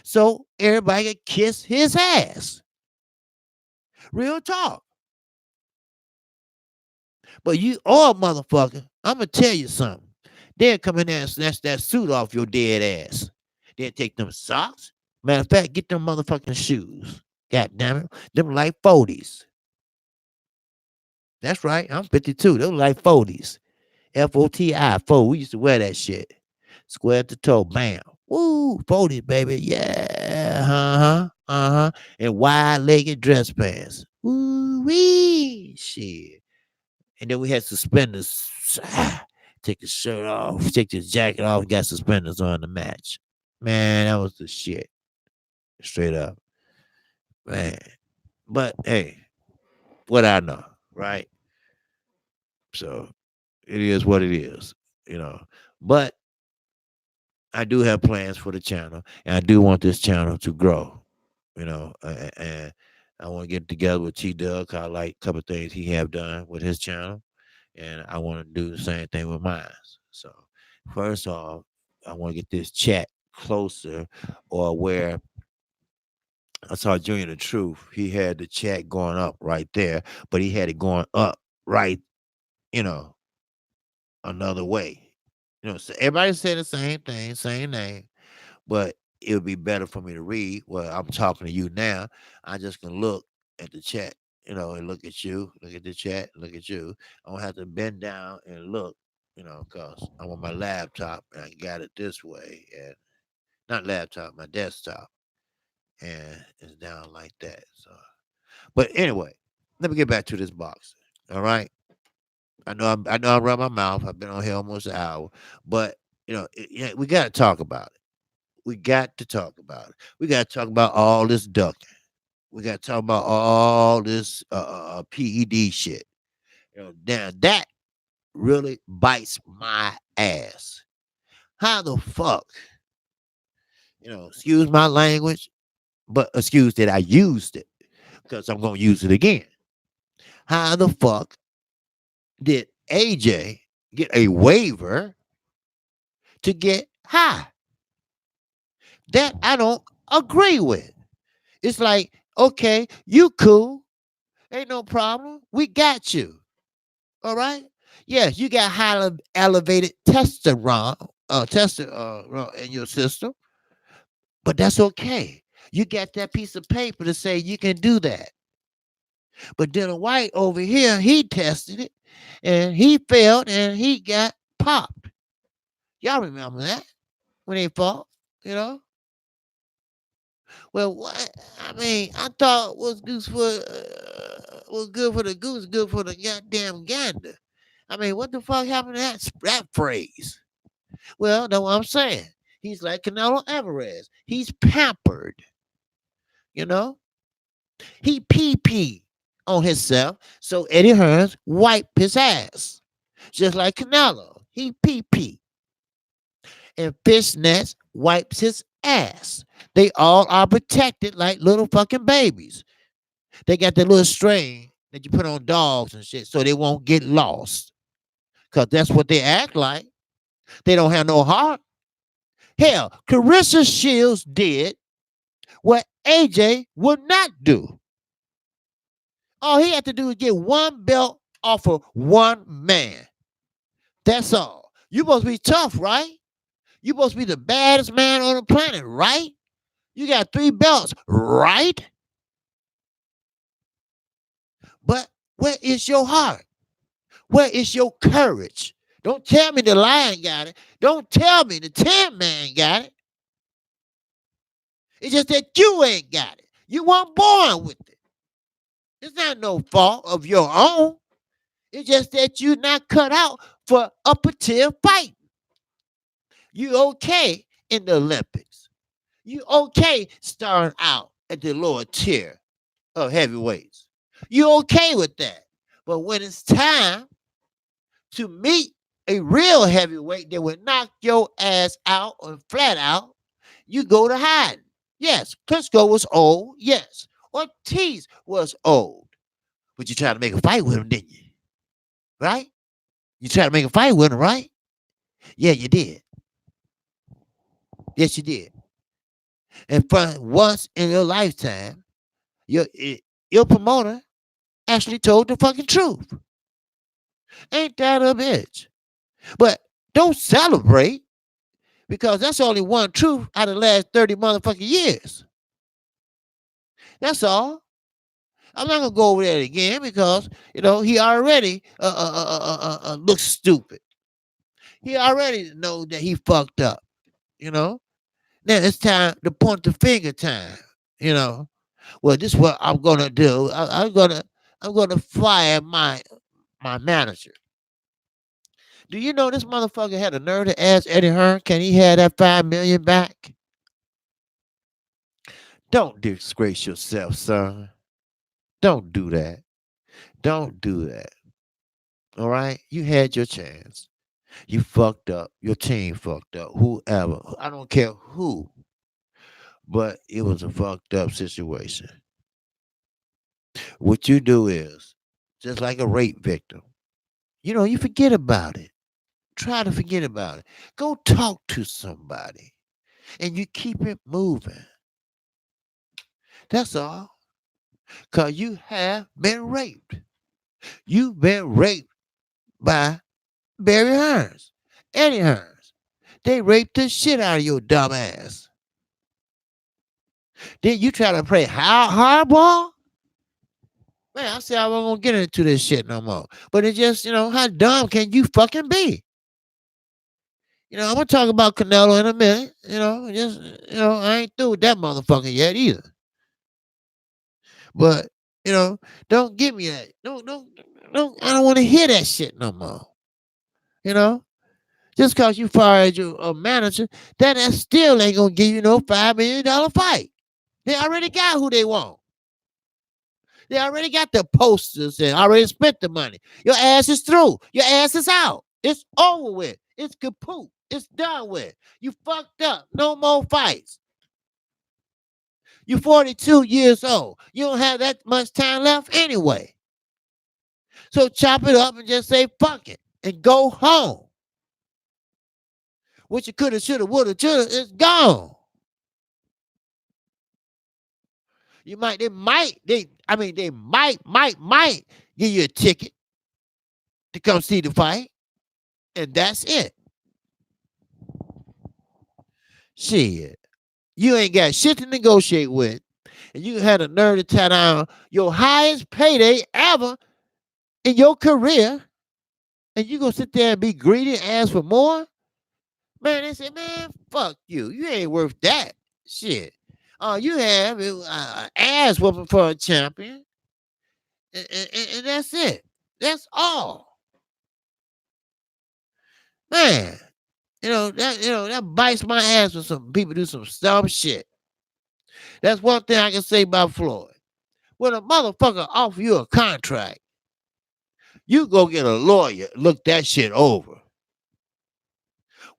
So everybody can kiss his ass. Real talk. But you all motherfucker, I'm gonna tell you something. They'll come in there and snatch that suit off your dead ass. They'll take them socks. Matter of fact, get them motherfucking shoes. God damn it. Them like 40s. That's right. I'm 52. Them like 40s. FOTI, 4. We used to wear that shit. Square to toe. Bam. Woo. 40s, baby. Yeah. Uh-huh. Uh-huh. And wide-legged dress pants. Woo-wee. Shit. And then we had suspenders. Take the shirt off. Take the jacket off. Got suspenders on the match. Man, that was the shit. Straight up. Man. But hey, what I know, right? So it is what it is, you know. But I do have plans for the channel, and I do want this channel to grow, and I want to get together with T Doug. I like a couple of things he have done with his channel, and I want to do the same thing with mine. So first off, I want to get this chat closer, or where I saw Junior the Truth. He had the chat going up right there, but he had it going up right, you know, another way. So everybody said the same thing, same name, but it would be better for me to read. Well, I'm talking to you now. I just can look at the chat, and look at you, look at the chat, look at you. I don't have to bend down and look, because I'm on my laptop and I got it this way, and not laptop, my desktop, and it's down like that. So, but anyway, let me get back to this box. All right. I know I run my mouth. I've been on here almost an hour, but we got to talk about it. We got to talk about it. We got to talk about all this ducking. We got to talk about all this PED shit. Now that really bites my ass. How the fuck? Excuse my language, but excuse that I used it because I'm gonna use it again. How the fuck did AJ get a waiver to get high? That I don't agree with. It's like, okay, you cool. Ain't no problem. We got you. All right. Yes, you got highly elevated testosterone in your system, but that's okay. You got that piece of paper to say you can do that. But then a white over here, he tested it and he failed and he got popped. Y'all remember that when they fought, you know? Well, what? I mean, I thought was good for the goose, good for the goddamn gander. I mean, what the fuck happened to that phrase? Well, that's what I'm saying. He's like Canelo Alvarez. He's pampered, you know. He pee on himself, so Eddie Hearns wiped his ass, just like Canelo. He pee, and Fishnets wipes his ass. They all are protected like little fucking babies. They got that little string that you put on dogs and shit so they won't get lost. Because that's what they act like. They don't have no heart. Hell, Carissa Shields did what AJ would not do. All he had to do is get one belt off of one man. That's all. You supposed to be tough, right? You supposed to be the baddest man on the planet, right? You got 3 belts, right? But where is your heart? Where is your courage? Don't tell me the lion got it. Don't tell me the Tin Man got it. It's just that you ain't got it. You weren't born with it. It's not no fault of your own. It's just that you're not cut out for upper tier fighting. You okay in the Olympics. You okay starting out at the lower tier of heavyweights. You okay with that. But when it's time to meet a real heavyweight that would knock your ass out or flat out, you go to hiding. Yes, Klitschko was old. Yes, Ortiz was old. But you tried to make a fight with him, didn't you? Right? You tried to make a fight with him, right? Yeah, you did. Yes, you did. And for once in your lifetime, your promoter actually told the fucking truth. Ain't that a bitch? But don't celebrate because that's only one truth out of the last 30 motherfucking years. That's all. I'm not gonna go over that again because he already looks stupid. He already know that he fucked up. You know. Now it's time to point the finger time. You know. Well, this is what I'm gonna do. I'm gonna fire my manager. Do you know this motherfucker had a nerve to ask Eddie Hearn, can he have that 5 million back? Don't disgrace yourself, son. Don't do that. Don't do that. All right? You had your chance. You fucked up. Your team fucked up. Whoever. I don't care who. But it was a fucked up situation. What you do is, just like a rape victim, you forget about it. Try to forget about it. Go talk to somebody. And you keep it moving. That's all. Because you have been raped. You've been raped by Barry Hearns, Eddie Hearns. They raped the shit out of your dumb ass. Then you try to play hardball? Man, I said I wasn't going to get into this shit no more. But it's just, how dumb can you fucking be? I'm going to talk about Canelo in a minute. I ain't through with that motherfucker yet either. But, don't give me that. I don't want to hear that shit no more. Just because you fired your manager, that still ain't going to give you no $5 million fight. They already got who they want. They already got the posters and already spent the money. Your ass is through. Your ass is out. It's over with. It's kaput. It's done with. You fucked up. No more fights. You're 42 years old. You don't have that much time left anyway. So chop it up and just say fuck it and go home. What you coulda, shoulda, woulda, shoulda is gone. They might give you a ticket to come see the fight, and that's it. Shit. You ain't got shit to negotiate with, and you had a nerve to tie down your highest payday ever in your career, and you gonna sit there and be greedy and ask for more? Man, they say, man, fuck you. You ain't worth that. Shit. All you have is ass whooping for a champion, and that's it. That's all. Man, that bites my ass when some people do some dumb shit. That's one thing I can say about Floyd. When a motherfucker offer you a contract, you go get a lawyer, look that shit over.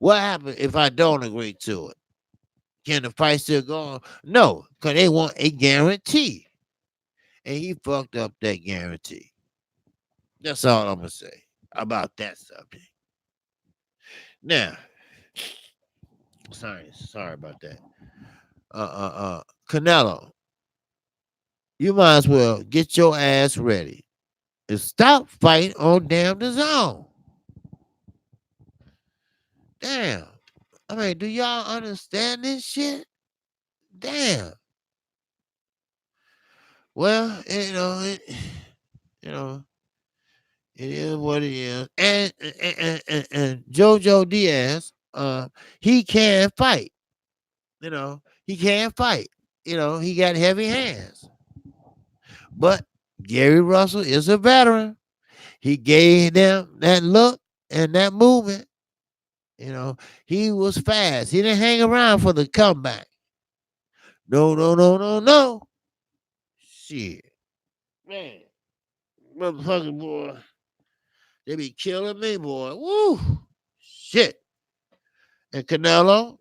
What happens if I don't agree to it? Can the fight still go on? No, because they want a guarantee. And he fucked up that guarantee. That's all I'm going to say about that subject. Now, sorry about that. Canelo, you might as well get your ass ready and stop fighting on damn the zone. Damn. I mean, do y'all understand this shit? Damn. Well, it is what it is. And Jojo Diaz, he can fight. He can fight. He got heavy hands. But Gary Russell is a veteran. He gave them that look and that movement. He was fast. He didn't hang around for the comeback. No. Shit. Man. Motherfucker, boy. They be killing me, boy. Woo. Shit. And Canelo,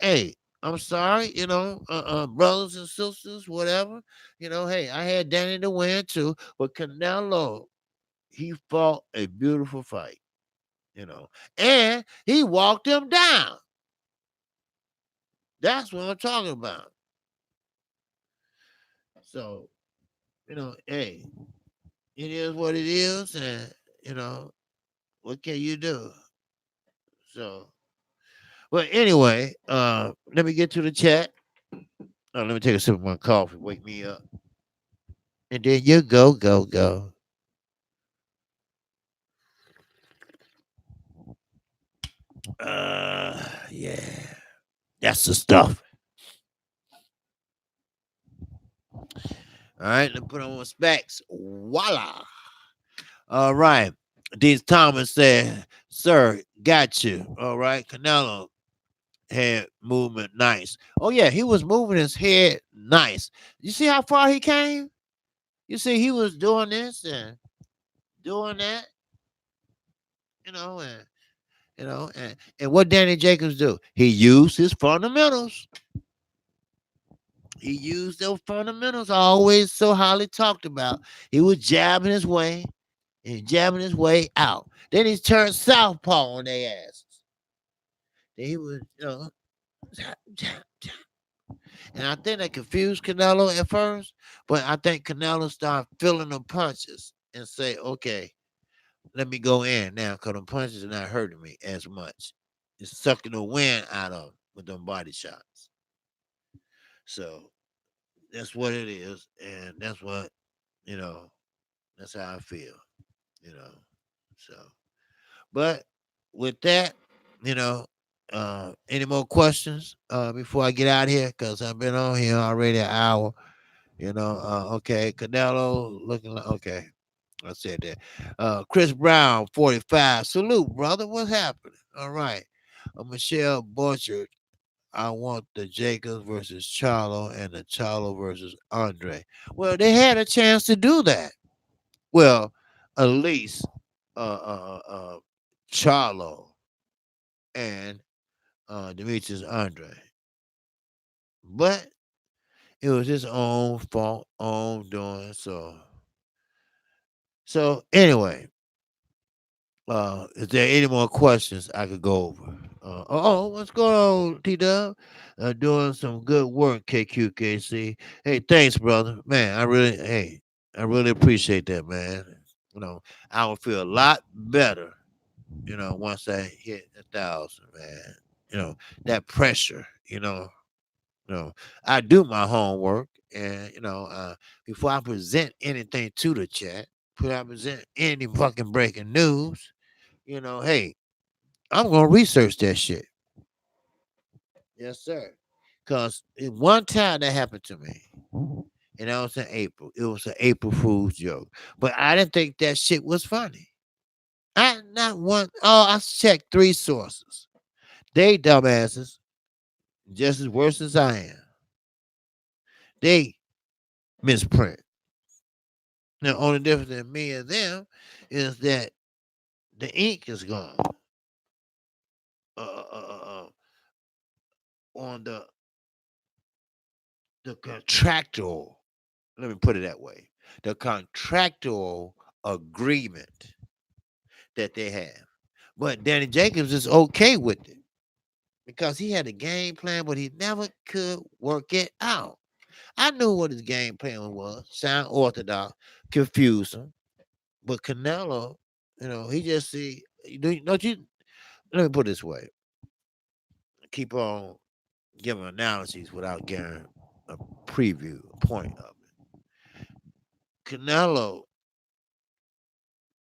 hey, I'm sorry, brothers and sisters, whatever. Hey, I had Danny to win too, but Canelo, he fought a beautiful fight, and he walked him down. That's what I'm talking about. So, hey, it is what it is, and what can you do? So, well, anyway, let me get to the chat. Oh, let me take a sip of my coffee. Wake me up. And then you go. Yeah. That's the stuff. All right, let me put on my specs. Voila. All right. Dean Thomas said, "Sir, got you." All right. Canelo head movement nice. Oh yeah, he was moving his head nice. You see how far he came? You see he was doing this and doing that, you know, and and what Danny Jacobs do? He used his fundamentals. He used those fundamentals always so highly talked about. He was jabbing his way and jabbing his way out. Then he turned southpaw on their asses. Then he was, jab, jab, jab. And I think that confused Canelo at first, but I think Canelo started feeling the punches and say, okay, let me go in now because the punches are not hurting me as much. It's sucking the wind out of 'em with them body shots. So that's what it is. And that's what, you know, that's how I feel, you know. So, but with that, you know, any more questions before I get out here? Because I've been on here already an hour. Okay, Canelo looking like okay. I said that. Chris Brown, 45. Salute, brother. What's happening? All right. Michelle Borchard. I want the Jacobs versus Charlo and the Charlo versus Andre. Well, they had a chance to do that. Well, at least Charlo and Demetrius Andre. But it was his own fault, own doing. So anyway, is there any more questions I could go over? What's going on, T Dub? Doing some good work, Kqkc. Hey, thanks, brother. Man, I really appreciate that, man. You know, I would feel a lot better, once I hit 1,000, man. That pressure, you know, I do my homework, and before I present anything to the chat, before I present any fucking breaking news, hey, I'm gonna research that shit. Yes, sir. Cause one time that happened to me, and that was in April. It was an April Fool's joke, but I didn't think that shit was funny. I not one. Oh, I checked 3 sources. They dumbasses, just as worse as I am. They misprint. The only difference in me and them is that the ink is gone on the contractual. Let me put it that way: the contractual agreement that they have. But Danny Jacobs is okay with it because he had a game plan, but he never could work it out. I knew what his game plan was: sound orthodox, confuse him. But Canelo, he just see. Don't you? Let me put it this way: keep on giving analogies without getting a preview, a point of it. Canelo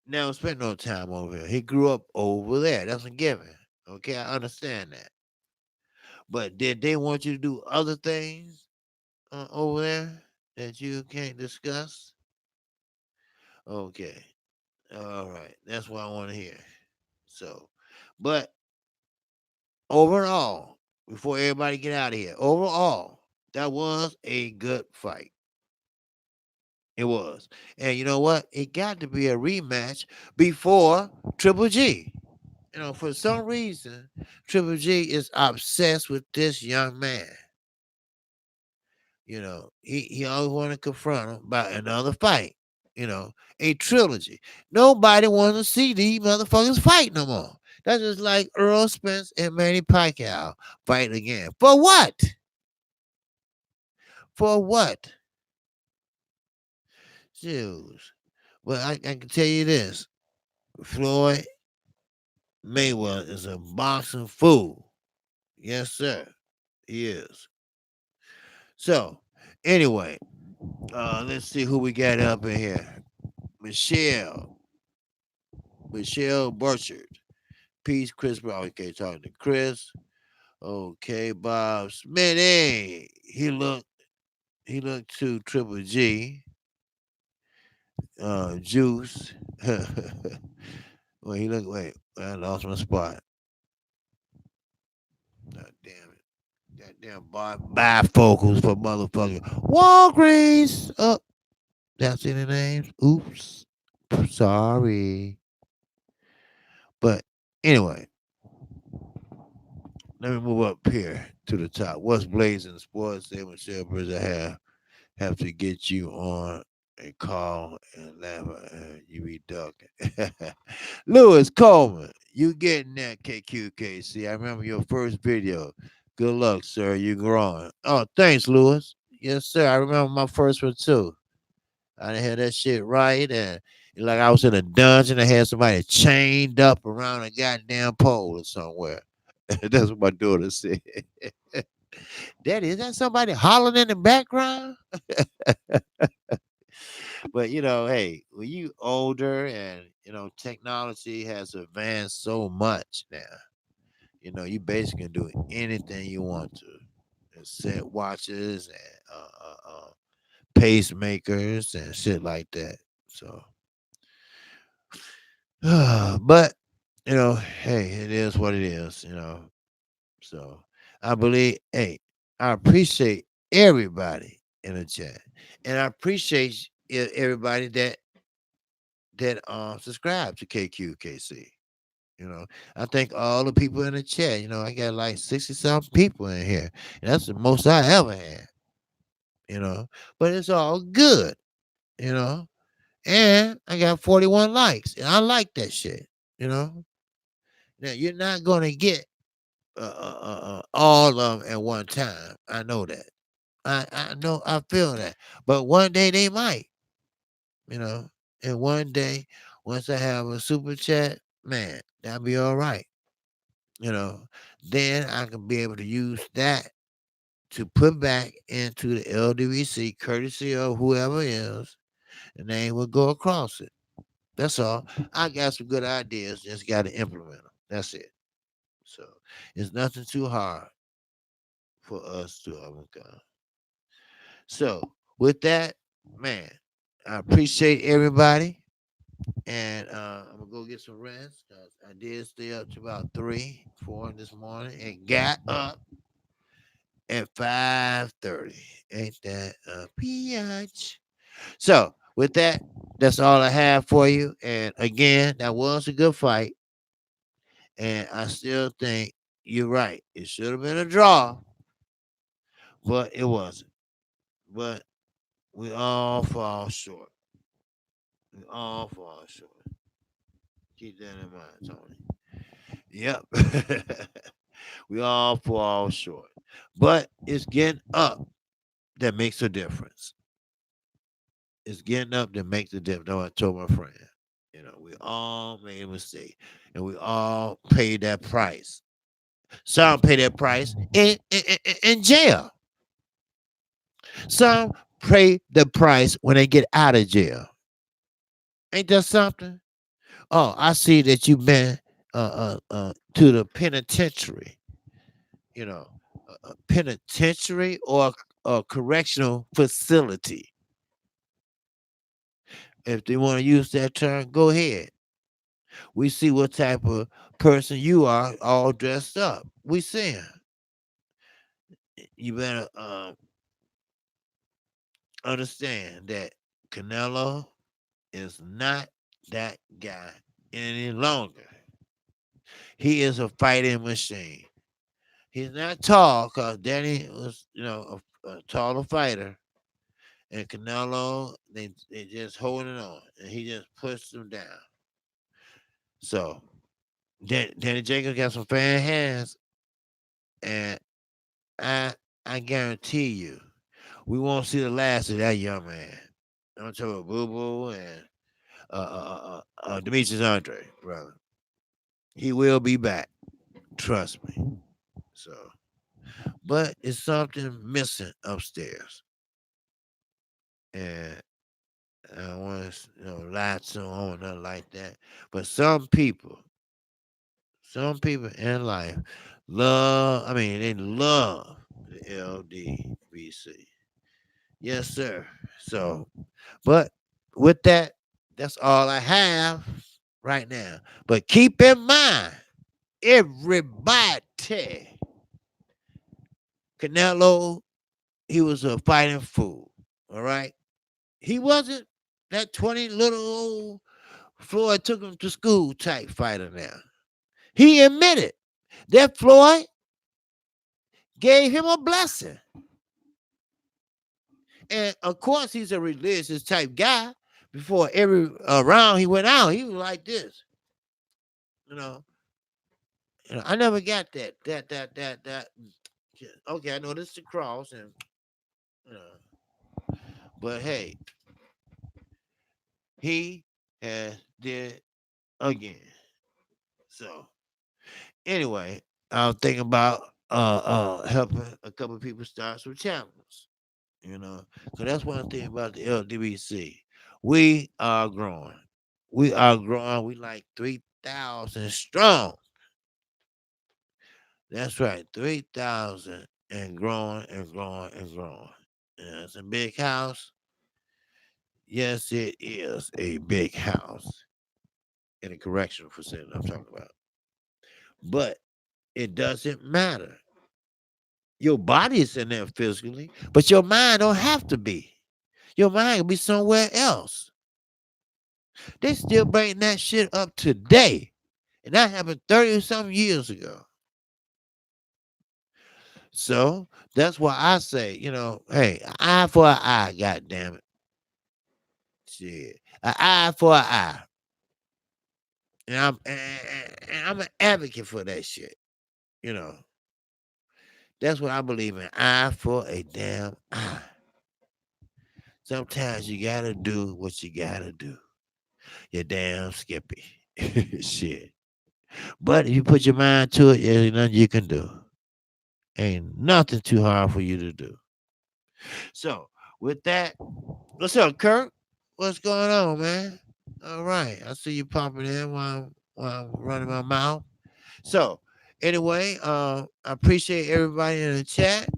never spent no time over here. He grew up over there. That's a given. Okay, I understand that. But did they want you to do other things over there that you can't discuss? Okay, all right. That's what I want to hear. So, but overall, before everybody get out of here, overall, that was a good fight. It was. And you know what? It got to be a rematch before Triple G. For some reason, Triple G is obsessed with this young man. He always want to confront him about another fight. A trilogy. Nobody wants to see these motherfuckers fight no more. That's just like Earl Spence and Manny Pacquiao fight again. For what? For what? Jews. Well, I can tell you this. Floyd Mayweather is a boxing fool. Yes, sir. He is. So, anyway, let's see who we got up in here. Michelle, Michelle Burchard. Peace, Chris. Okay, talking to Chris. Okay, Bob Smitty. He looked to Triple G. Juice. Wait, he looked. Wait, I lost my spot. God damn it. Goddamn bifocals for motherfucker. Walgreens. Oh, that's any names. Oops. Sorry. But anyway, let me move up here to the top. What's blazing sports? They Michelle Bridges have to get you on and call and laugh and you be ducking. Lewis Coleman, you getting that Kqkc. I remember your first video. Good luck, sir. You growing. Oh, thanks, Lewis. Yes, sir. I remember my first one too. I done had that shit right, and like I was in a dungeon. I had somebody chained up around a goddamn pole or somewhere. That's what my daughter said. Daddy, is that somebody hollering in the background? But hey, when you older and technology has advanced so much now, you basically can do anything you want to. And set watches and pacemakers and shit like that. So, but hey, it is what it is. So I believe, hey, I appreciate everybody in the chat, and I appreciate everybody that subscribe to KQKC. I thank all the people in the chat. I got like 60 something people in here, and that's the most I ever had. But it's all good. You know, and I got 41 likes, and I like that shit. You know, now you're not gonna get all of them at one time. I know that. I know. I feel that. But one day they might. You know, and one day once I have a super chat, man, that'll be all right. You know, then I can be able to use that to put back into the LWC courtesy of whoever is, and they will go across it. That's all. I got some good ideas, just got to implement them. That's it. So it's nothing too hard for us to overcome. So with that, man, I appreciate everybody, and I'm gonna go get some rest because I did stay up to about 3, 4 this morning, and got up at 5:30. Ain't that a biatch? So with that, that's all I have for you. And again, that was a good fight. And I still think you're right. It should have been a draw, but it wasn't. But we all fall short. We all fall short. Keep that in mind, Tony. Yep. We all fall short. But it's getting up that makes a difference. It's getting up that makes a difference. No, I told my friend. We all made a mistake. And we all paid that price. Some pay that price in jail. Some pay the price when they get out of jail. Ain't that something? Oh, I see that you've been to the penitentiary. A penitentiary or a correctional facility. If they want to use that term, go ahead. We see what type of person you are, all dressed up. We see him. You better understand that Canelo is not that guy any longer. He is a fighting machine. He's not tall because Danny was, a taller fighter. And Canelo, they just holding on. And he just pushed him down. So Danny Jacobs got some fan hands. And I guarantee you, we won't see the last of that young man. I'm talking about Boo Boo and Demetrius Andre, brother. He will be back. Trust me. So but it's something missing upstairs. And I don't want to, lie to them or nothing like that. But some people in life they love the LDBC. Yes, sir. So, but with that, that's all I have right now. But keep in mind, everybody, Canelo, he was a fighting fool. All right. He wasn't that 20 little old Floyd took him to school type fighter now. He admitted that Floyd gave him a blessing. And of course, he's a religious type guy. Before every round he went out, he was like this. You know, I never got that. Okay, I know this is the cross, and you know, but hey, he has did again. So anyway, I was thinking about helping a couple of people start some channels. Because that's one thing about the LDBC. We are growing. We are growing. We like 3,000 strong. That's right, 3,000 and growing and growing and growing. Yeah, it's a big house. Yes, it is a big house in a correctional facility I'm talking about. But it doesn't matter. Your body is in there physically, but your mind don't have to be. Your mind can be somewhere else. They still bring that shit up today. And that happened 30 something years ago. So that's why I say, hey, eye for an eye, god damn it. Shit. An eye for an eye. And I'm an advocate for that shit. You know. That's what I believe in. Eye for a damn eye. Sometimes you gotta do what you gotta do. You damn skippy. Shit. But if you put your mind to it, there's nothing you can do. Ain't nothing too hard for you to do. So with that, what's up, Kirk? What's going on, man? All right, I see you popping in while I'm running my mouth. So anyway, I appreciate everybody in the chat,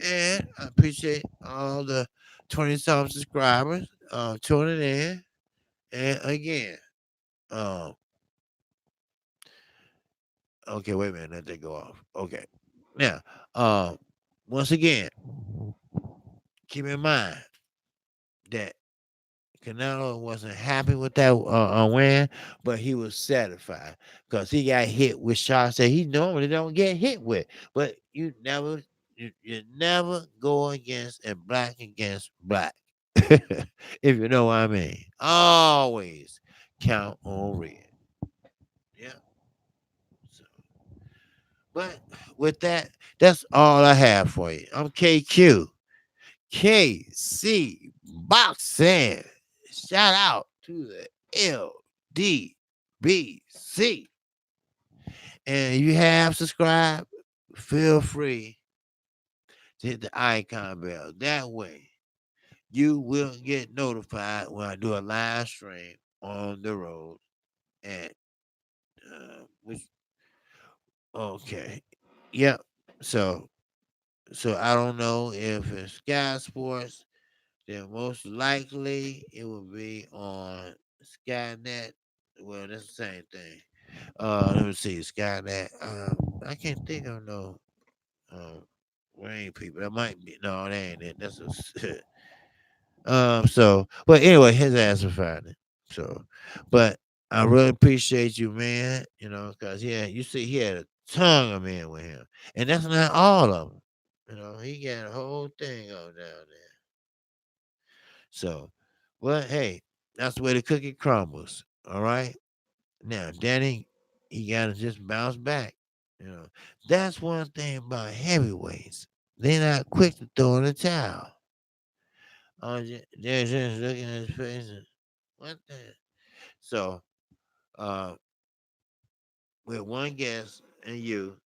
and I appreciate all the 20 something subscribers tuning in. And again, um, okay, wait a minute, let that go off. Okay, now, once again, keep in mind that Canelo wasn't happy with that win, but he was satisfied because he got hit with shots that he normally don't get hit with. But you never go against and black against black, if you know what I mean. Always count on red. Yeah. So, but with that, that's all I have for you. I'm KC Boxing. Shout out to the LDBC. And if you have subscribed, feel free to hit the icon bell. That way, you will get notified when I do a live stream on the road. And which okay, yep. So I don't know if it's Sky Sports. Then most likely it will be on Skynet. Well, that's the same thing. Let me see, Skynet. I can't think of no rain people. That might be that ain't it. That's a so but anyway, his ass will find it. So but I really appreciate you, man, because you see he had a ton of men with him. And that's not all of them. He got a whole thing on down there. So, well, hey, that's the way the cookie crumbles. All right. Now, Danny, he got to just bounce back. You know, that's one thing about heavyweights. They're not quick to throw in the towel. They're just looking at his face and what the? So, uh, with one guest and you,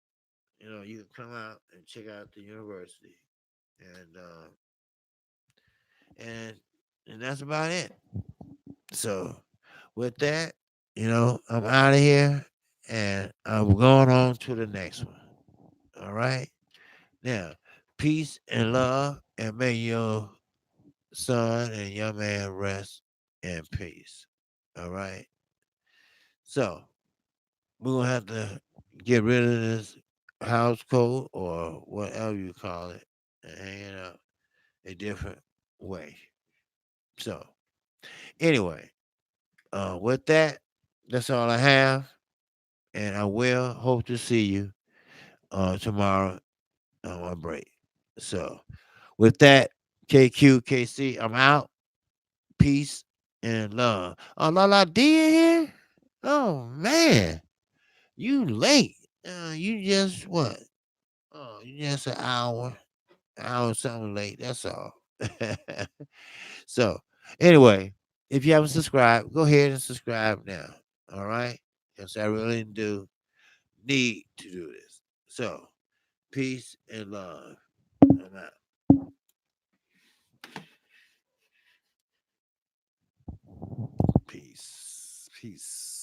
you can come out and check out the university, and and and that's about it. So with that, I'm out of here, and I'm going on to the next one. All right. Now, peace and love, and may your son and young man rest in peace. All right. So we're gonna have to get rid of this house coat or whatever you call it and hang it up a different way. So anyway, with that, that's all I have, and I will hope to see you tomorrow on my break. So with that, KQKC, I'm out. Peace and love. Oh, La D in here? Oh man, you late. You just what? Oh, you just an hour something late. That's all. So anyway, if you haven't subscribed, go ahead and subscribe now. All right, because I really do need to do this. So peace and love. I'm out. Peace. Peace.